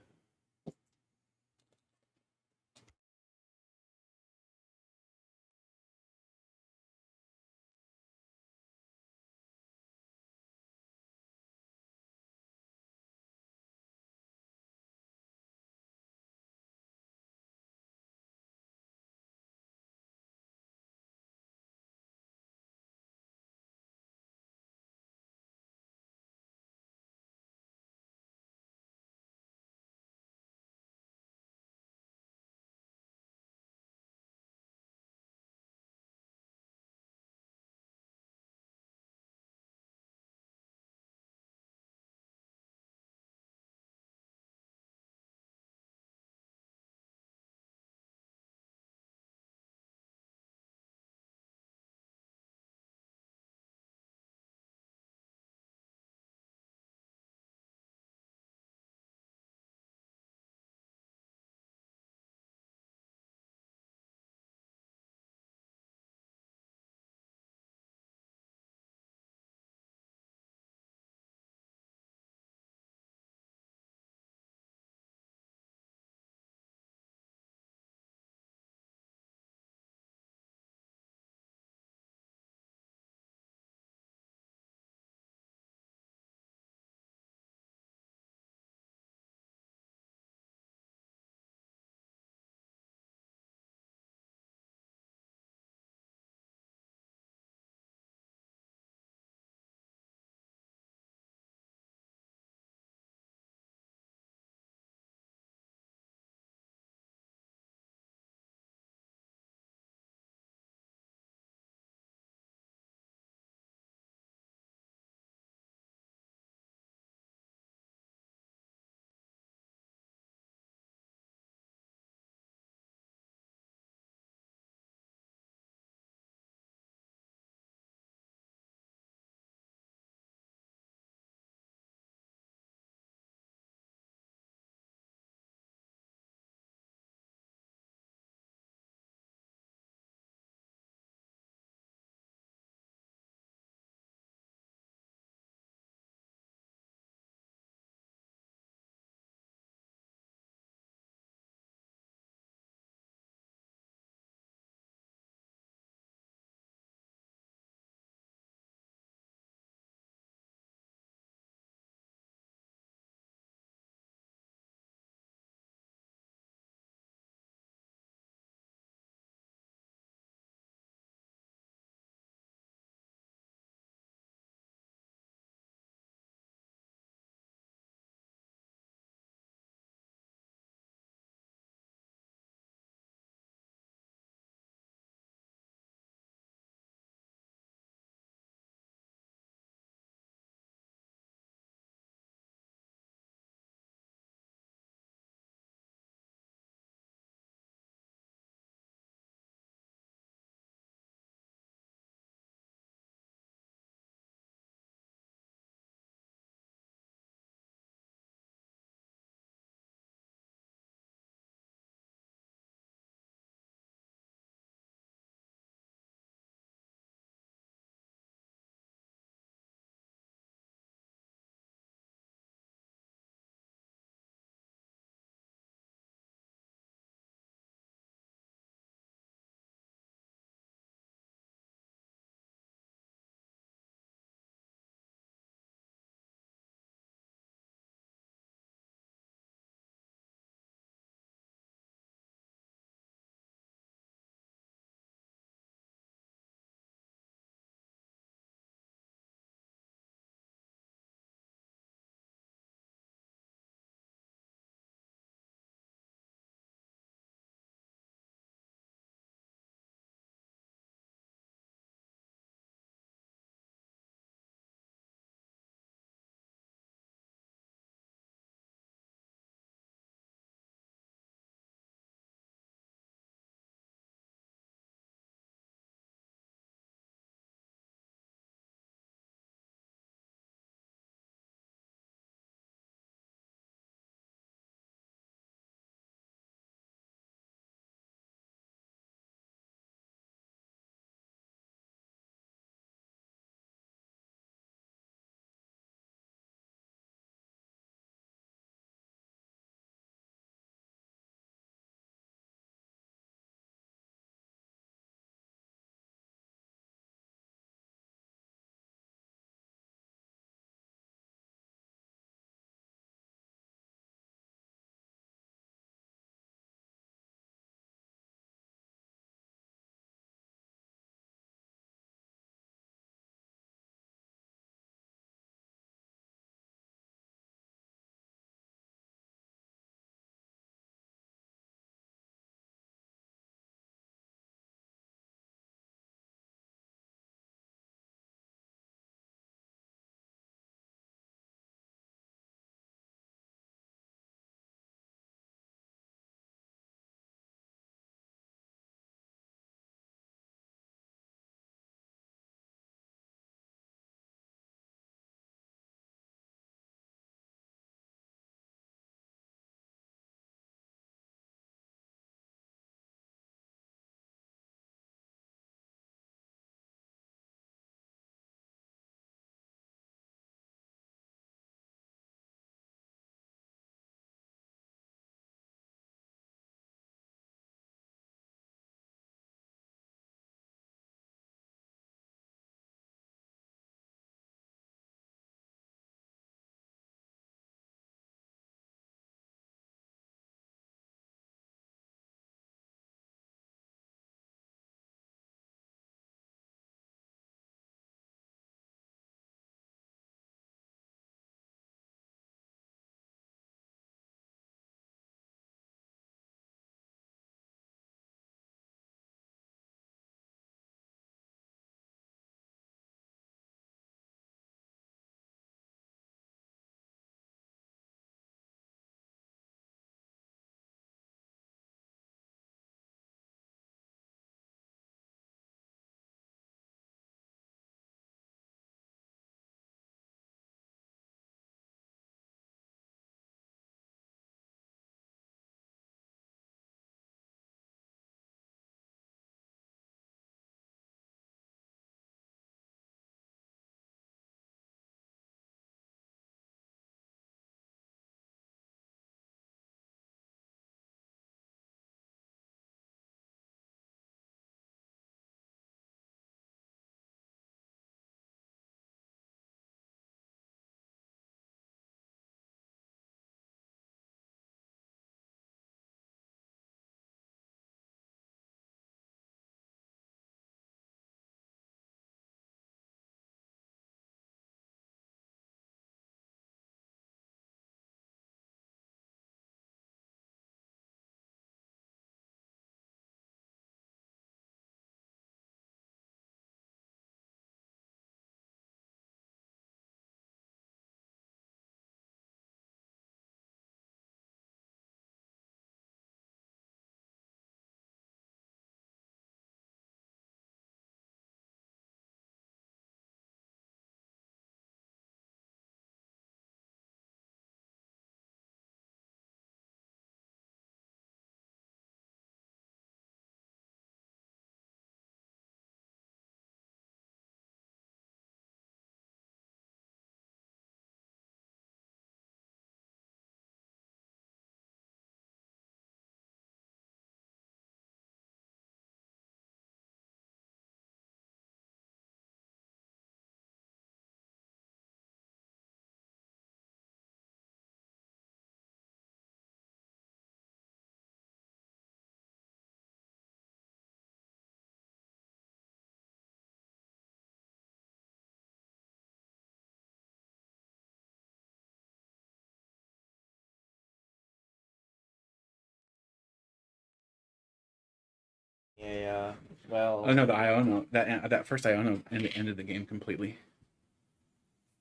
Yeah. Well. Oh no, the Iono that first Iono ended the game completely.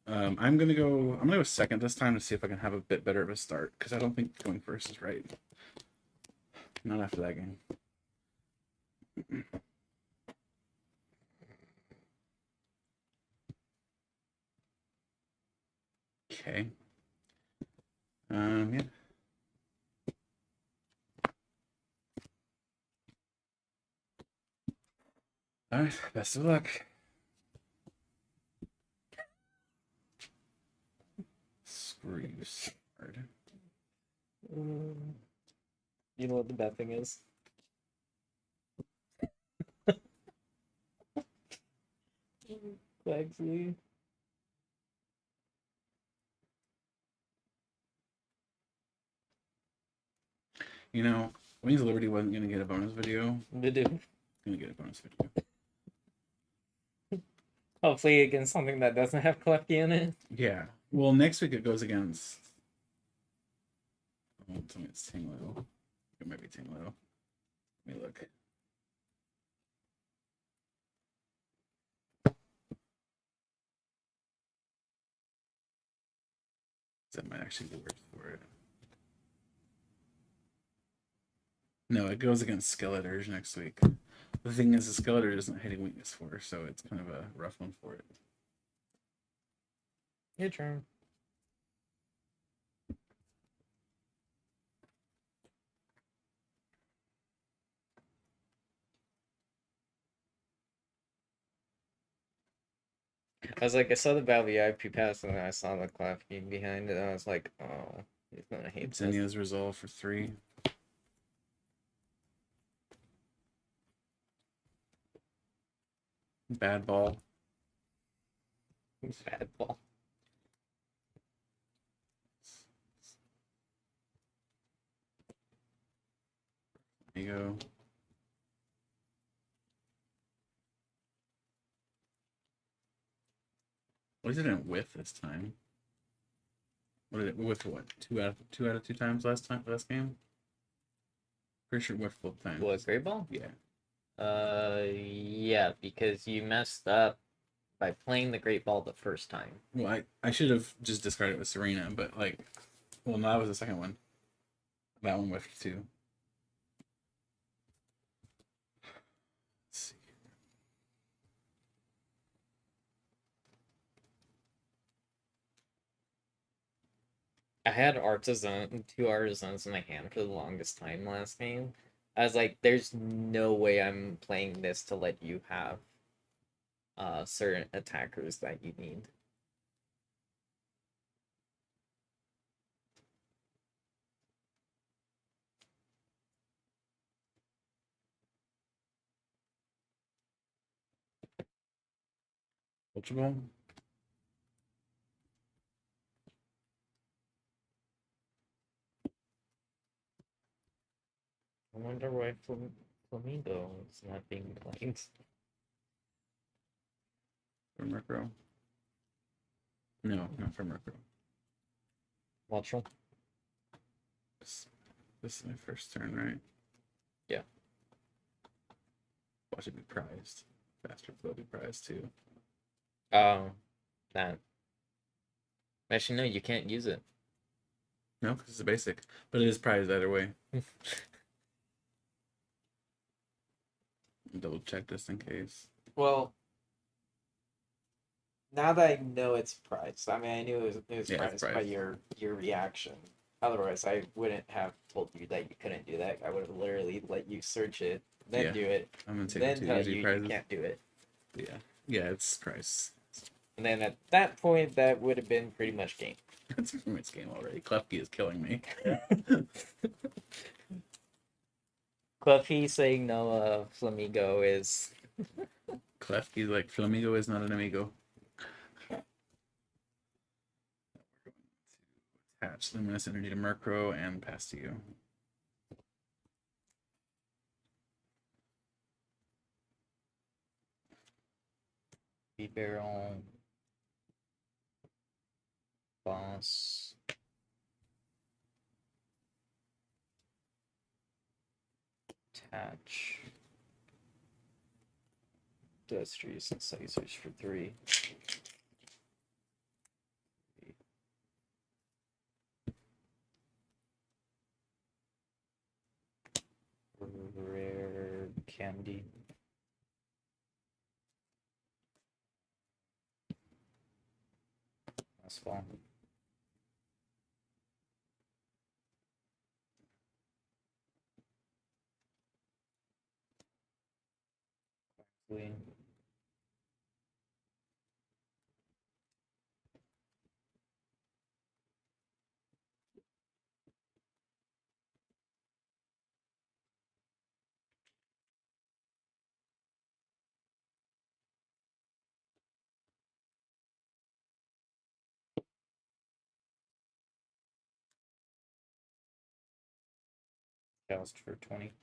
I'm gonna go second this time to see if I can have a bit better of a start because I don't think going first is right. Not after that game. Okay. Yeah. All right. Best of luck. Screw you, Sword. You know what the bad thing is? Quaxley. You know, Wings of Liberty wasn't gonna get a bonus video. They do. Gonna get a bonus video. Hopefully against something that doesn't have Klefki in it. Yeah. Well, next week it goes against. Oh, tell me it's Tinglo. It might be Tinglo. Let me look. That might actually be worse for it. No, it goes against Skeletor's next week. The thing is, the Skeletor isn't hitting weakness for, so it's kind of a rough one for it. Your turn. I was like, I saw the Battle VIP pass and then I saw the Klefki behind it. And I was like, oh, he's gonna hate this. Zinnia's resolve for 3. Bad ball. Bad ball. There you go. At least it didn't whiff this time. What did it whiff? What 2 out of 2 times last game? Pretty sure it whiffed both times. What, Great Ball? Yeah. Yeah, because you messed up by playing the Great Ball the first time. Well, I should have just discarded it with Serena, but like, well, no, that was the second one. That one whiffed too. Let's see. I had two artisans in my hand for the longest time last game. I was like, there's no way I'm playing this to let you have certain attackers that you need. Ultra Ball. I wonder why Flamingo is not being played. From Murkrow. No, not from Murkrow. Watchel. This is my first turn, right? Yeah. Watch it be prized. Faster flow be prized too. Oh, that. Actually, no, you can't use it. No, because it's a basic, but it is prized either way. Double check just in case. Well, now that I know it's priced, I mean, I knew it was Yeah, it's priced by priced. your reaction. Otherwise, I wouldn't have told you that you couldn't do that. I would have literally let you search it, then Yeah, do it, I'm gonna take then the 2 tell easy you you prizes. can't do it. Yeah, it's priced. And then at that point, that would have been pretty much game. It's pretty much game already. Klefki is killing me. Cluffy saying no, Flamingo is. Klefki's like, Flamigo is not an amigo. Attach Luminous Energy to Murkrow and pass to you. Barrel. Boss. Attach. Dustries and Sizers for 3. Rare candy. That's fun. Queen. Joust for 20.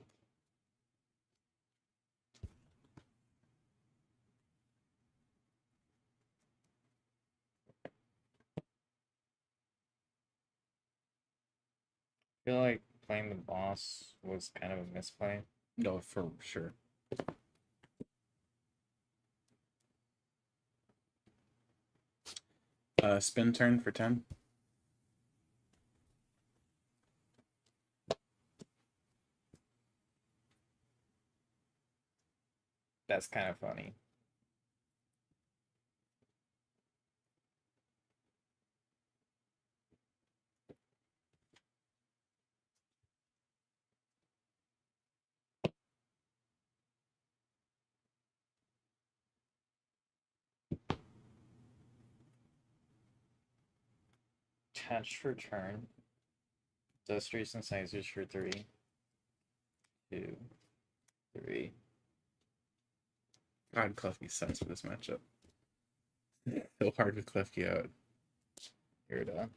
I feel like playing the boss was kind of a misplay. No, for sure. Spin turn for 10. That's kind of funny. Attached for turn. Dustries and Sizers for 3. 2, 3. God, Klefki sucks for this matchup. So hard to Klefki out. You're done.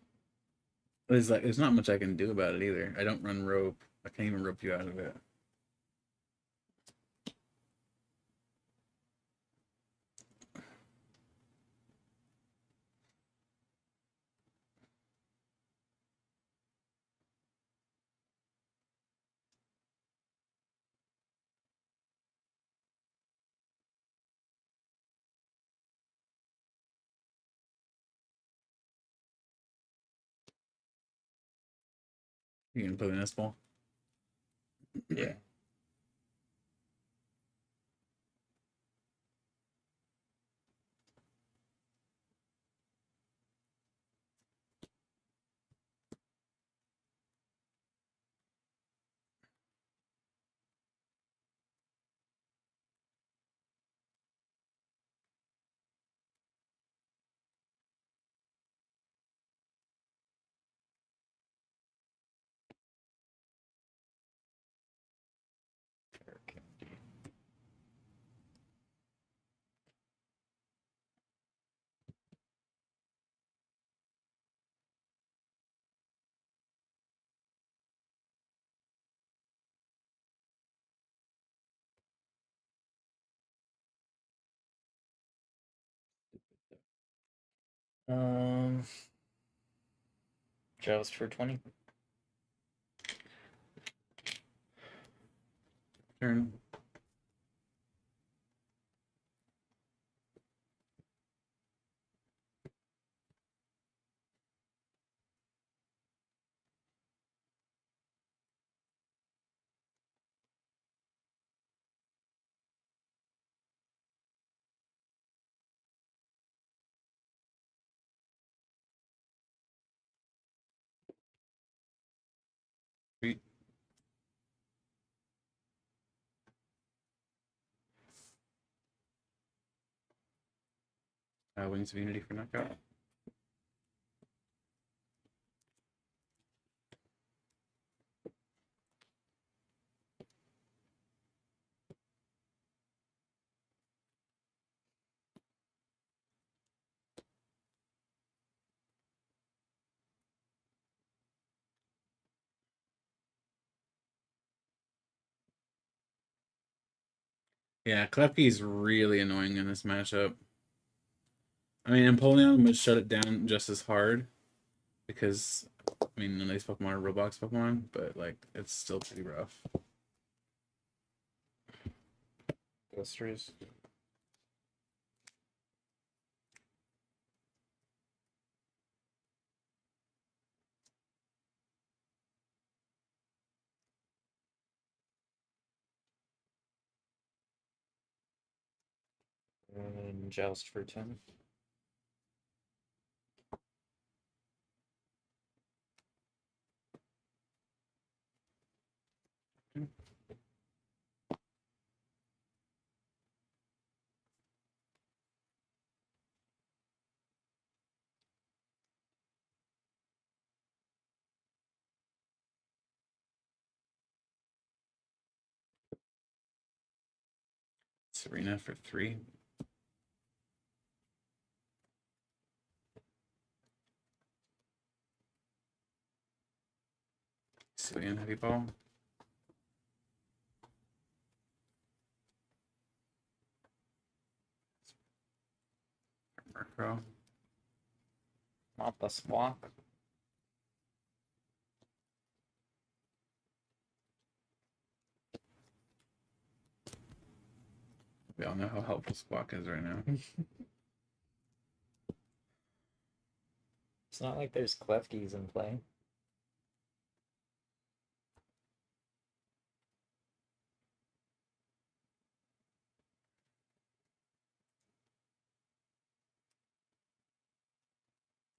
There's not much I can do about it either. I don't run rope. I can't even rope you out of it. You gonna play the nest ball? Yeah. Rare candy. Joust for 20. Turn. Sweet. Wings of Unity for knockout. Yeah, Klefki's really annoying in this matchup. I mean, Empoleon would shut it down just as hard because, I mean, none of these Pokemon are Roblox Pokemon, but like it's still pretty rough. Dustries. And joust for 10. Serena for 3. Civilian heavy ball. Murkrow. Not the squawk. We all know how helpful Squawk is right now. It's not like there's Klefkis in play.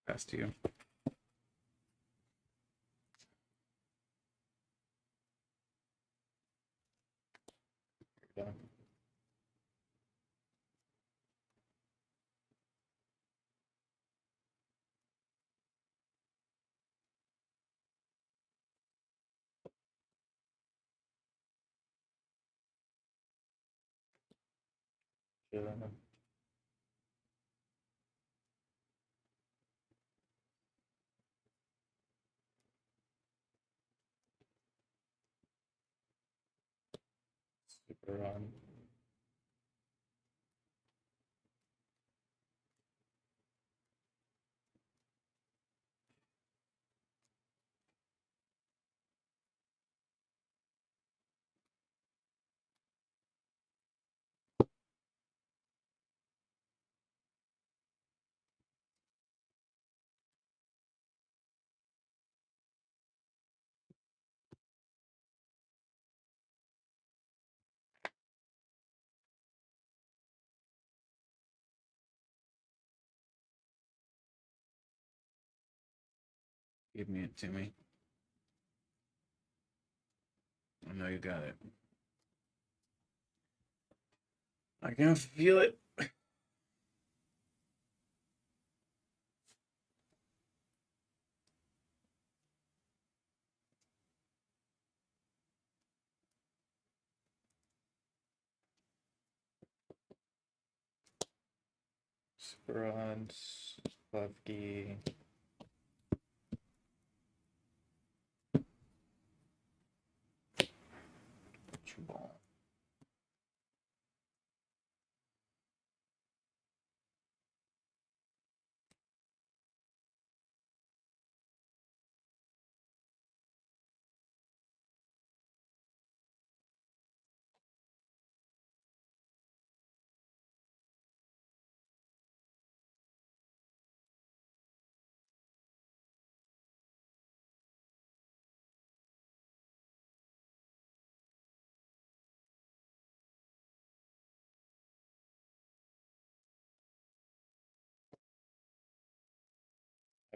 Pass to you. Yeah. Yeah. Super run. Give me it to me. I know you got it. I can feel it. Super run. Klefki. Ball.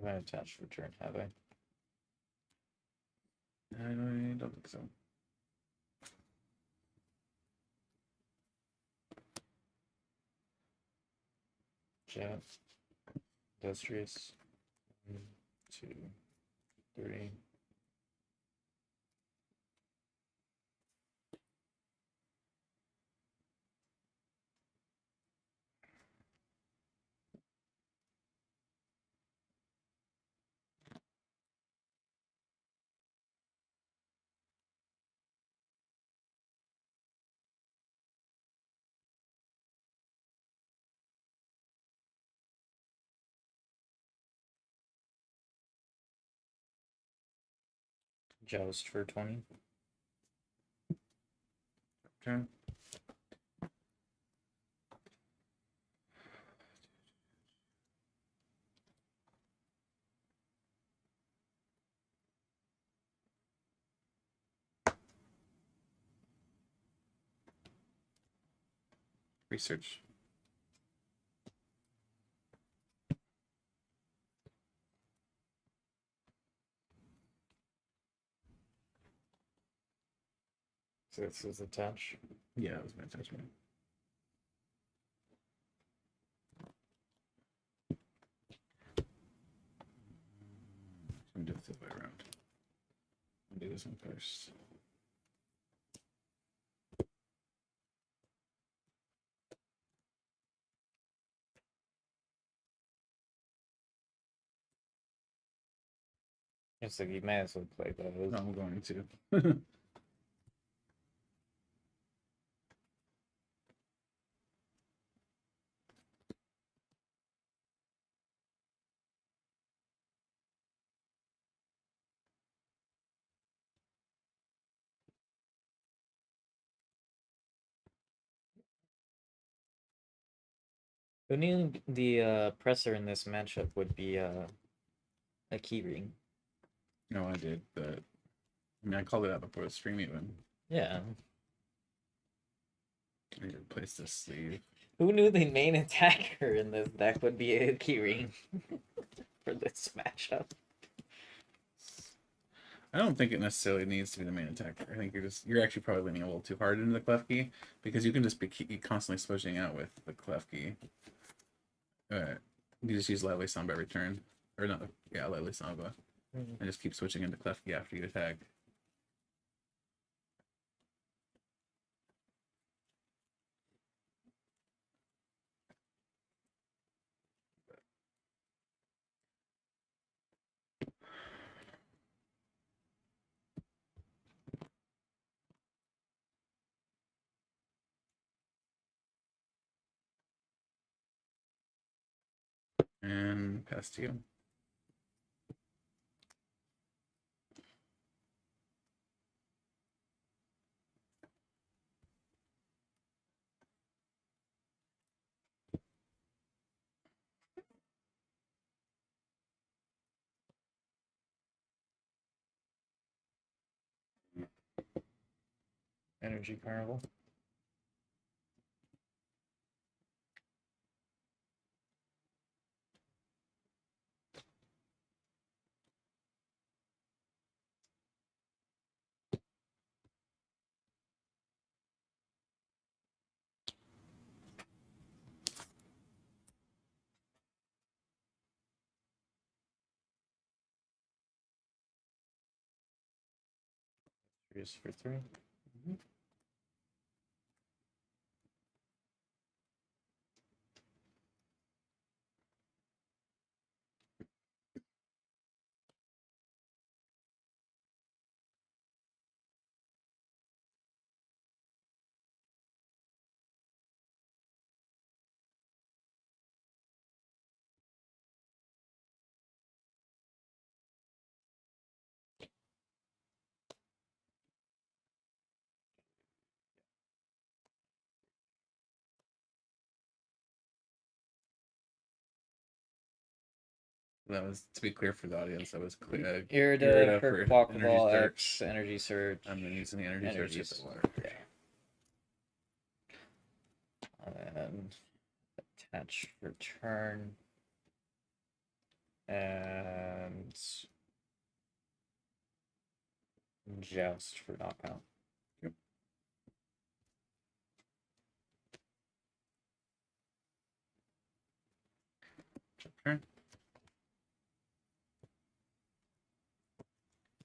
I haven't attached return, have I? I don't think so. Jet. Industrious. 1, 2, 3. Joust for 20. Turn. Research. This is a touch. Yeah, it was my attachment. I'm gonna do it the other way around. I'll do this one first. It's like you may as well play those. No, I'm going to. Who knew the presser in this matchup would be a keyring? No, I did, but I mean, I called it out before the stream even. Yeah. I need to replace this sleeve. Who knew the main attacker in this deck would be a keyring for this matchup? I don't think it necessarily needs to be the main attacker. I think you're actually probably leaning a little too hard into the clef key because you can just be constantly switching out with the clef key. You just use Lively Samba every turn, or not? Yeah, Lively Samba, and just keep switching into clef key after you attack. And pass to you. Energy Carnival. Just for 3. That was, to be clear for the audience, that was clear. Irida for Quaquaval Energy X, Energy Surge. I'm then using the energy surge. Yeah. And attach return. And joust for knockout. Yep. Turn.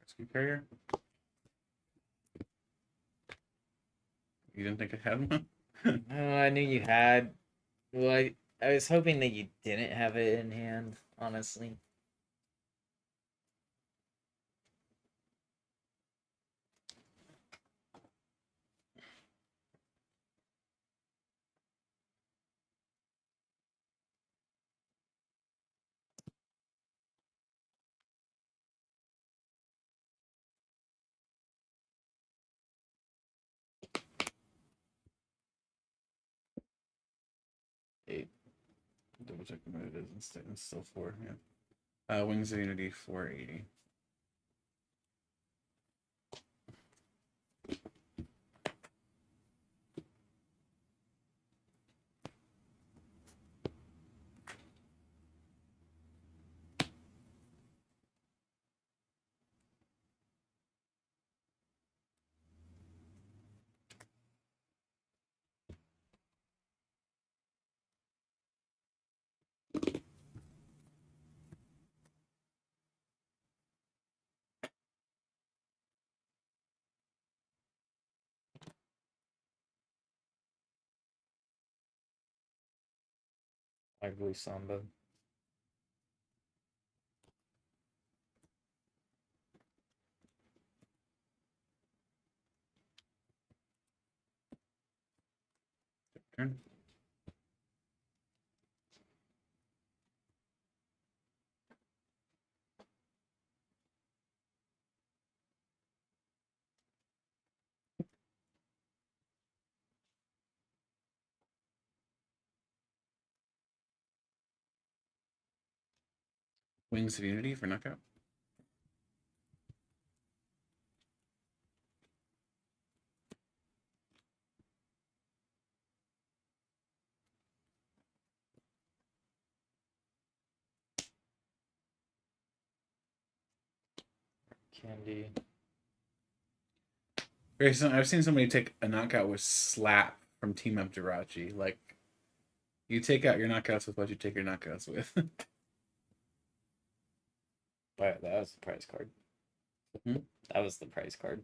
Rescue carrier. You didn't think I had one? Oh, I knew you had. Well, I was hoping that you didn't have it in hand, honestly. Double checking what it is instead. It's still 4, yeah. Wings of Unity 480. Ugly Samba. Turn. Wings of Unity for knockout. Candy. I've seen somebody take a knockout with slap from Team Up Jirachi. Like, you take out your knockouts with what you take your knockouts with. But that was the prize card. Hmm? That was the prize card.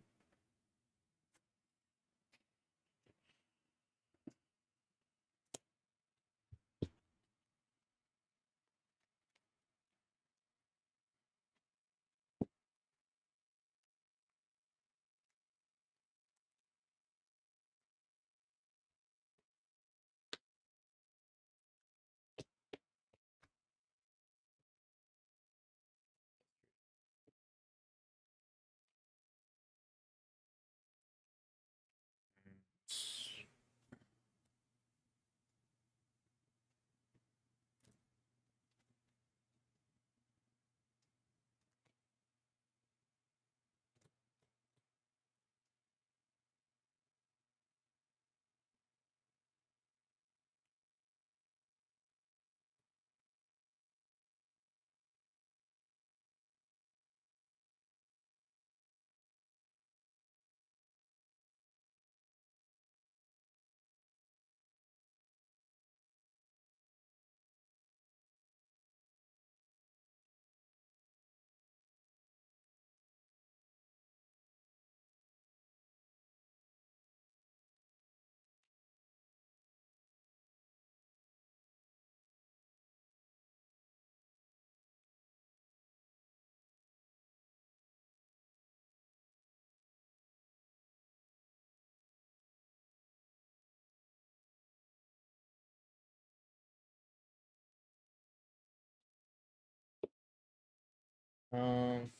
Um,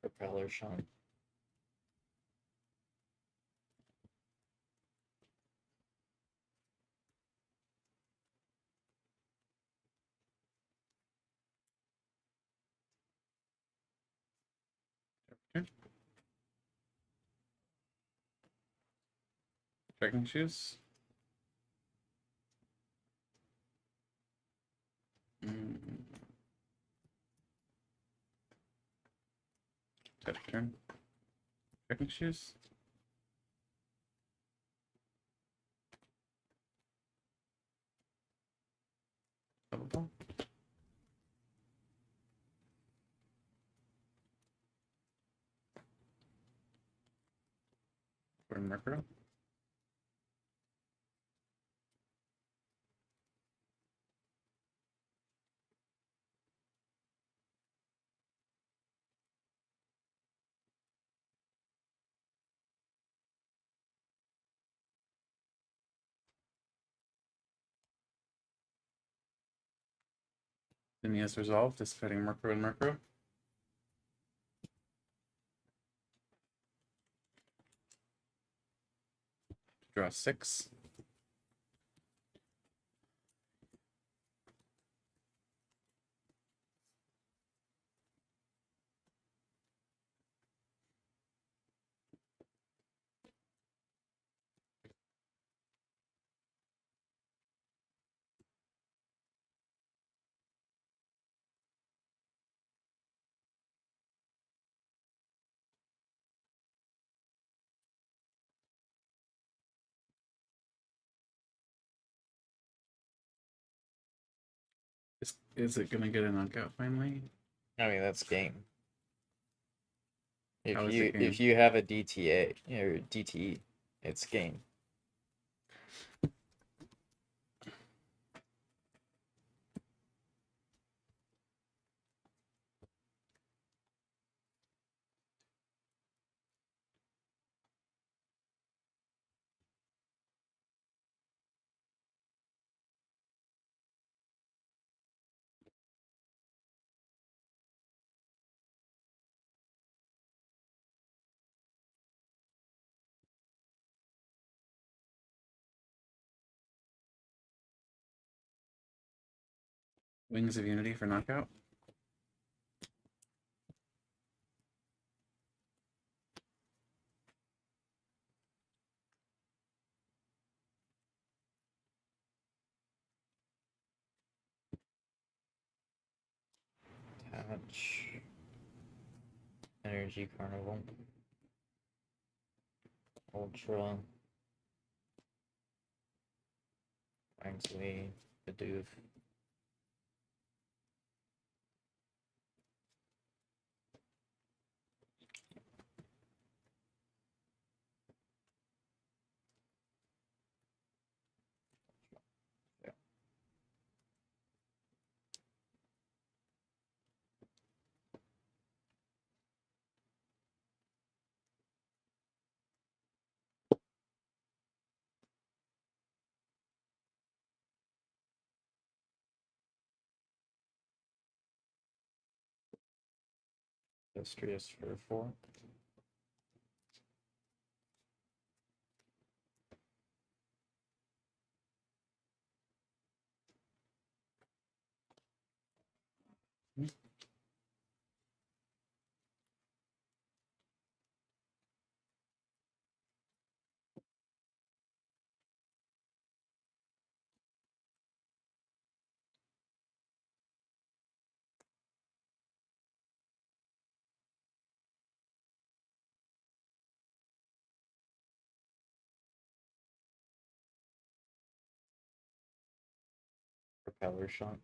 Propeller Sean. Turn. Trekking shoes. Mm. Turn. Trekking shoes. Double ball. Gordon Marker. Then he has resolve, dissipating Murkrow and Murkrow. Draw 6. Is it gonna get a knockout finally? I mean, that's game. How If is you it game? have a DTA or DTE, It's game. Wings of Unity for knockout. Touch. Energy Carnival. Ultra. Wangsley. Bidoof. Industrious for 4. Propeller shot.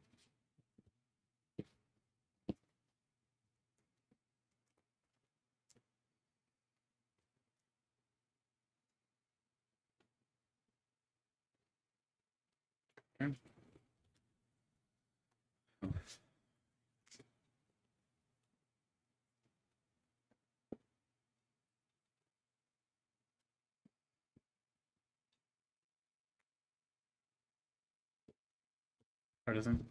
Turn. Oh. Partisan.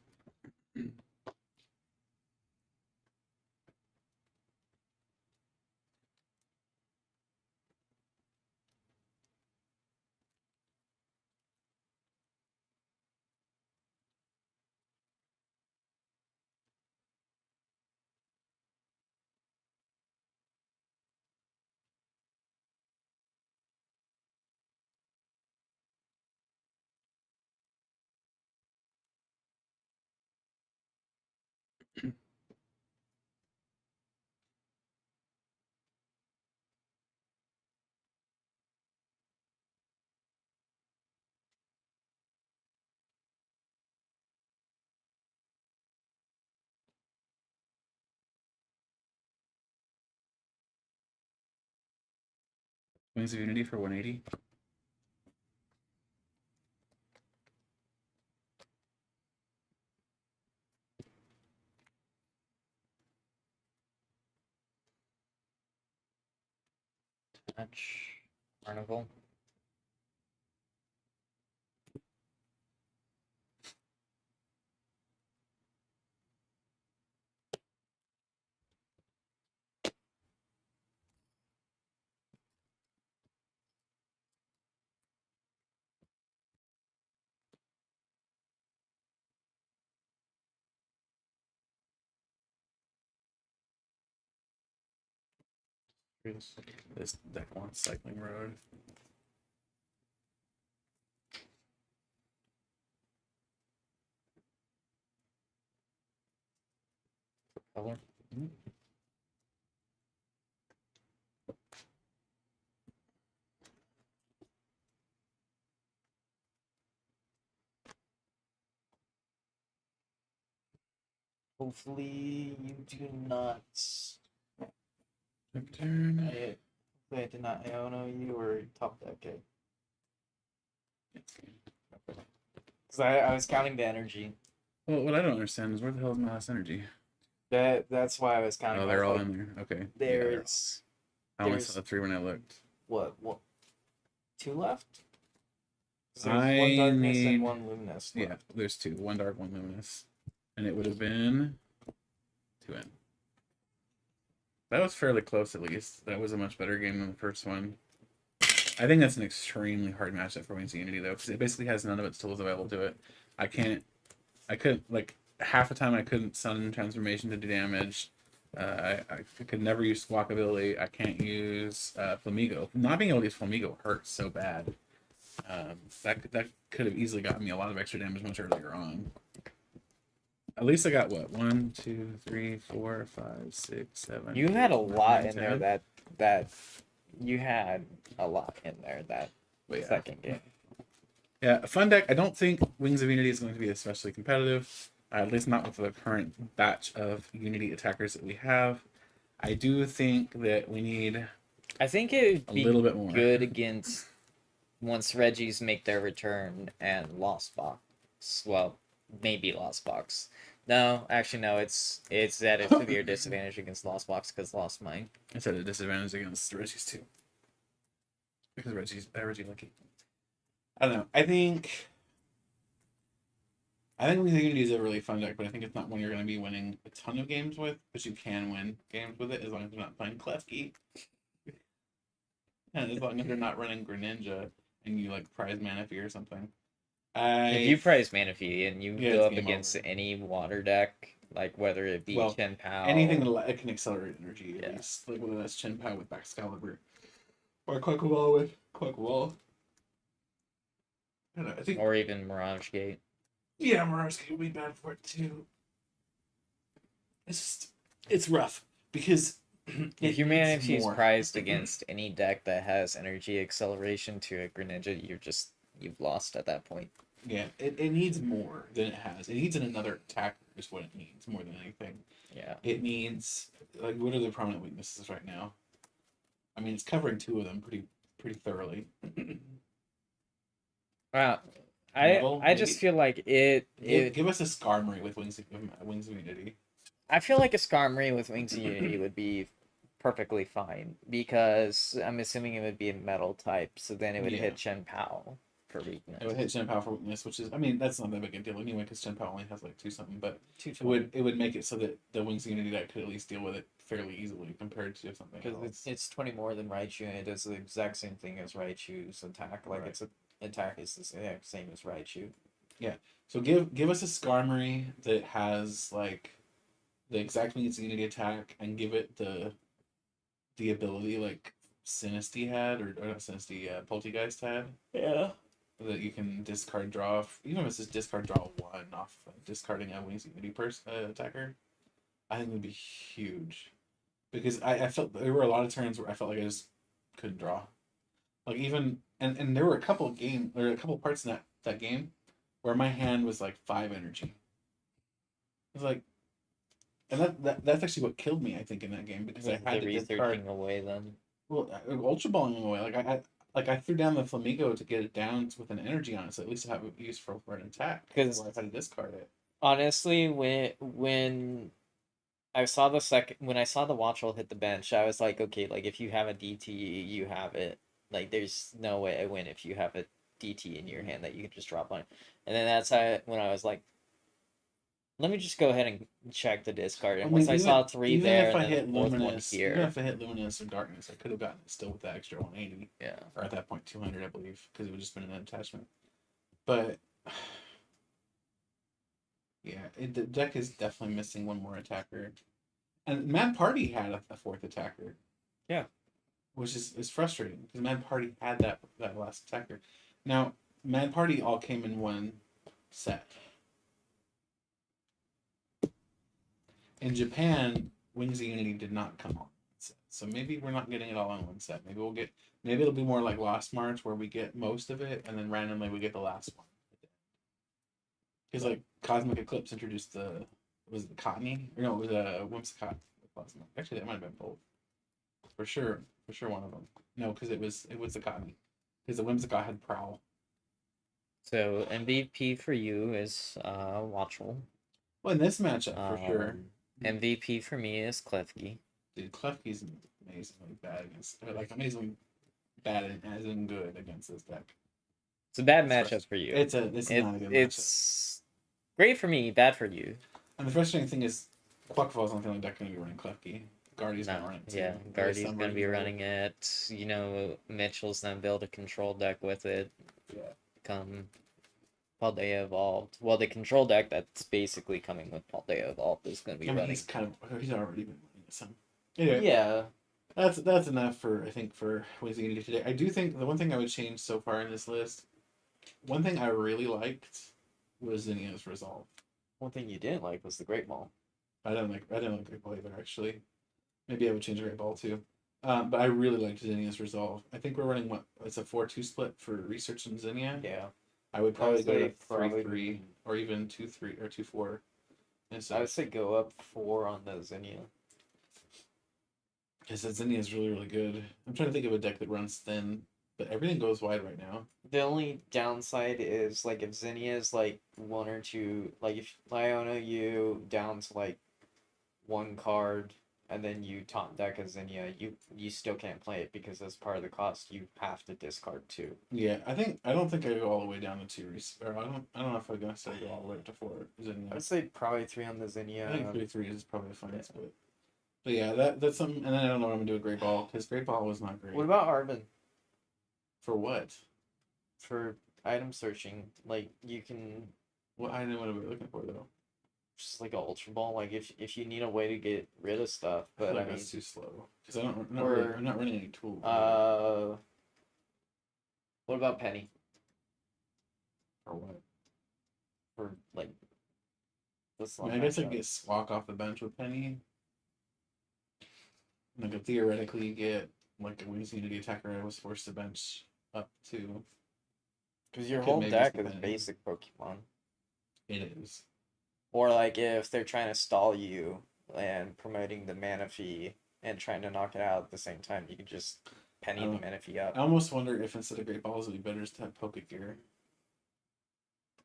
Wings of Unity for 180. Touch. Carnival. This deck wants Cycling Road. Propeller. Hopefully you do not Check turn. Wait, did not Iono you or top deck it? Because I was counting the energy. Well, what I don't understand is where the hell is my last energy? That's why I was counting. Oh, I they're was all like, in there. Okay. there's I only there's- saw the 3 when I looked. what 2 left? 'Cause I there's one darkness need- and one luminous Yeah, left. there's 2. 1 dark, 1 luminous. And it would have been 2 in. That was fairly close, at least. That was a much better game than the first one. I think that's an extremely hard matchup for Wings of Unity, though, because it basically has none of its tools available to it. I couldn't, like, half the time I couldn't Sun Transformation to do damage. I could never use Squawk ability. I can't use Flamigo. Not being able to use Flamigo hurts so bad. That could have easily gotten me a lot of extra damage much earlier on. At least I got what 1, 2, 3, 4, 5, 6, 7. You had a 8, 9, lot 10. in there that you had a lot in there that But yeah. second game. Yeah, a fun deck. I don't think Wings of Unity is going to be especially competitive, at least not with the current batch of Unity attackers that we have. I do think that we need I think it would a be little bit more. good against once Reggies make their return and Lost Box. Well, maybe Lost Box. No, actually no. It's at a severe disadvantage against Lost Box because Lost Mine. It's at a disadvantage against Reggie's too, because Reggie lucky. I don't know. I think Wings of Unity is a really fun deck, but I think it's not one you're going to be winning a ton of games with, but you can win games with it as long as you're not playing Klefki. And as long as you're not running Greninja and you like prize Manaphy or something. If you prize Manaphy and you Yeah, go it's up game against over. any water deck, like whether it be Well, Chen Pao, anything that can accelerate energy, at Yeah. least. Like whether that's Chen Pao with Excalibur or Quaquaval with Quaquaval. I don't know, I think or even Mirage Gate. yeah, Mirage would be bad for it too. It's rough because If your it's Manaphy is more. prized against any deck that has energy acceleration to a Greninja, you've lost at that point. Yeah, it needs more than it has. It needs another attacker is what it needs more than anything. Yeah. It needs like what are the prominent weaknesses right now? I mean, it's covering 2 of them pretty thoroughly. Wow. Metal, I just maybe? feel like Give us a Skarmory with Wings of Unity. I feel like a Skarmory with Wings of Unity would be perfectly fine because I'm assuming it would be a metal type, so then it would Yeah. hit Chen Pao for weakness. It would hit Chen Pao for weakness, which is I mean that's not that big a deal anyway because Chen Pao only has like 2 something, but it would make it so that the Wings of Unity deck could at least deal with it fairly easily compared to something Because else. it's 20 more than Raichu, and it does the exact same thing as Raichu's attack. Like Right. its attack is the same as Raichu. So give us a Skarmory that has like the exact Wings of Unity attack and give it the ability like Sinisty had or not Sinisty, Poltegeist had. Yeah. That you can discard draw off, even if it's just discard draw 1 off discarding a Wings of Unity attacker. I think it would be huge because I felt there were a lot of turns where I felt like I just couldn't draw. Like even and there were a couple parts in that game where my hand was like 5 energy. It was like, and that's actually what killed me I think in that game because I had to discard. researching away then. Well, Ultra Balling away. Like I threw down the Flamigo to get it down with an energy on it, so at least I have it used for an attack. Because- I had to discard it. Honestly, when I saw when I saw the Watch Roll hit the bench, I was like, okay, like if you have a DT, you have it. Like there's no way I win if you have a DT in your hand that you can just drop on. And then that's when I was like, let me just go ahead and check the discard. And once I saw 3 there, if I and then hit the 4th one Luminous, here. even if I hit Luminous or Darkness, I could have gotten it still with the extra 180, Yeah. or at that point 200, I believe, because it would just been an attachment. But yeah, the deck is definitely missing one more attacker, and Mad Party had a 4th attacker. Yeah. Which is frustrating because Mad Party had that last attacker. Now Mad Party all came in one set. In Japan, Wings of Unity did not come on one set. So maybe we're not getting it all in one set. Maybe it'll be more like Lost March where we get most of it and then randomly we get the last one. Because like Cosmic Eclipse introduced was it the Cottony? Or no, it was a Whimsicott. Actually that might have been both. For sure. For sure, one of them. No, because it was Zakami. Because the Whimsicott had Prowl. So MVP for you is Watchel. Well, in this matchup, for sure. MVP for me is Klefki. Dude, Klefki's amazingly bad against, or like amazingly bad as in good against this deck. It's a bad It's matchup fresh. for you. It's not a good matchup. It's great for me, bad for you. And the frustrating thing is, Quaquaval's not the only deck going to be running Klefki. Guardy's No, gonna run it too. yeah, Guardy's going to be running it. You know, Mitchell's going to build a control deck with it. Yeah. Come Paldea Evolved. Well, the control deck that's basically coming with Paldea Evolved is going to be I mean, running. he's already been running some. Anyway, Yeah. that's enough for Wednesday Unity today. I do think the one thing I would change so far in this list, one thing I really liked was Zinnia's Resolve. One thing you didn't like was the Great Ball. I didn't like Great Ball either, actually. Maybe I would change Great Ball too. But I really liked Zinnia's Resolve. I think we're running it's a 4-2 split for Research and Zinnia. Yeah. I would probably go to probably 3-3 or even 2-3 or 2-4. And so I would say go up 4 on the Zinnia. because Zinnia is really, really good. I'm trying to think of a deck that runs thin, but everything goes wide right now. The only downside is like if Zinnia is like 1 or 2, like if Iona you down to like 1 card and then you top deck a Zinnia, you still can't play it because as part of the cost you have to discard 2. Yeah, I don't think I go all the way down to 2 or I don't know if I'm gonna say go all the way up to 4 Zinnia. I would say probably 3 on the Zinnia. I think 3-3 is probably a fine Yeah. split. But yeah, that's something. And then I don't know what I'm gonna do with Great Ball because Great Ball was not great. What about Arvin? For what? For item searching, like you can What item would I be looking for though? just like an Ultra Ball, like if you need a way to get rid of stuff, I feel but like I mean that's too slow because I'm or- not running any tools. what about Penny? Or what? For like this I guess I get Squawk off the bench with Penny. And I could theoretically get like a Wings Unity attacker I was forced to bench up to. because your could whole maybe deck some is Penny. basic Pokemon. It is. Or like if they're trying to stall you and promoting the mana fee and trying to knock it out at the same time, you can just penny the mana fee I up. almost wonder if instead of Great Balls, it would be better just to have Poke Gear.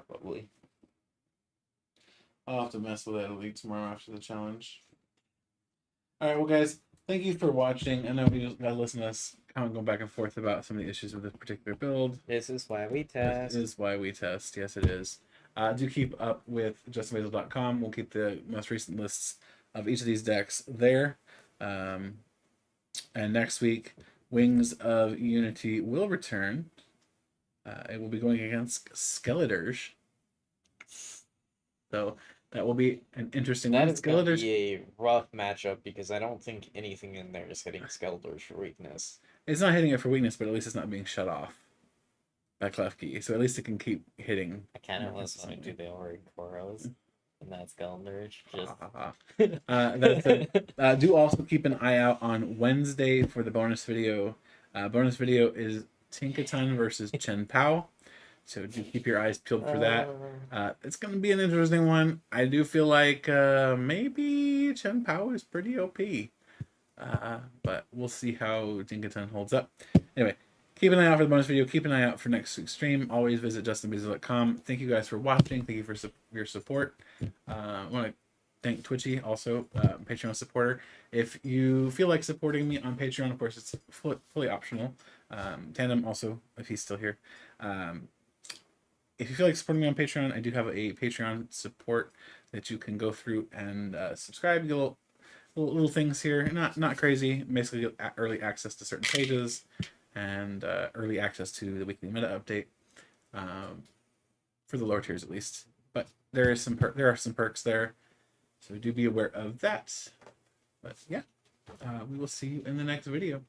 Probably. I'll have to mess with that Elite tomorrow after the challenge. Alright, well, guys, thank you for watching. I know we just got to listen to us kind of go back and forth about some of the issues with this particular build. This is why we test. This is why we test. Yes, it is. Do keep up with justinbasil.com. We'll keep the most recent lists of each of these decks there. And next week, Wings of Unity will return. It will be going against Skeletors. So that will be an interesting That one. is going to be a rough matchup because I don't think anything in there is hitting Skeletors for weakness. It's not hitting it for weakness, but at least it's not being shut off by Klefki. So at least it can keep hitting. I kind of more was want to do consistently. the Ori Koros and that Skeletor. Do also keep an eye out on Wednesday for the bonus video. Bonus video is Tinkaton versus Chen Pao. So do keep your eyes peeled for that. It's going to be an interesting one. I do feel like maybe Chen Pao is pretty OP. But we'll see how Tinkaton holds up. Anyway, keep an eye out for the bonus video. Keep an eye out for next week's stream. Always visit justinbasil.com. Thank you guys for watching. Thank you for your support. I want to thank Twitchy, also Patreon supporter. If you feel like supporting me on Patreon, of course, it's fully optional. Tandem also, if he's still here. If you feel like supporting me on Patreon, I do have a Patreon support that you can go through and subscribe. You get little things here, not crazy. Basically, you get early access to certain pages and early access to the weekly meta update for the lower tiers at least. But there are some perks there, so do be aware of that. But yeah, we will see you in the next video.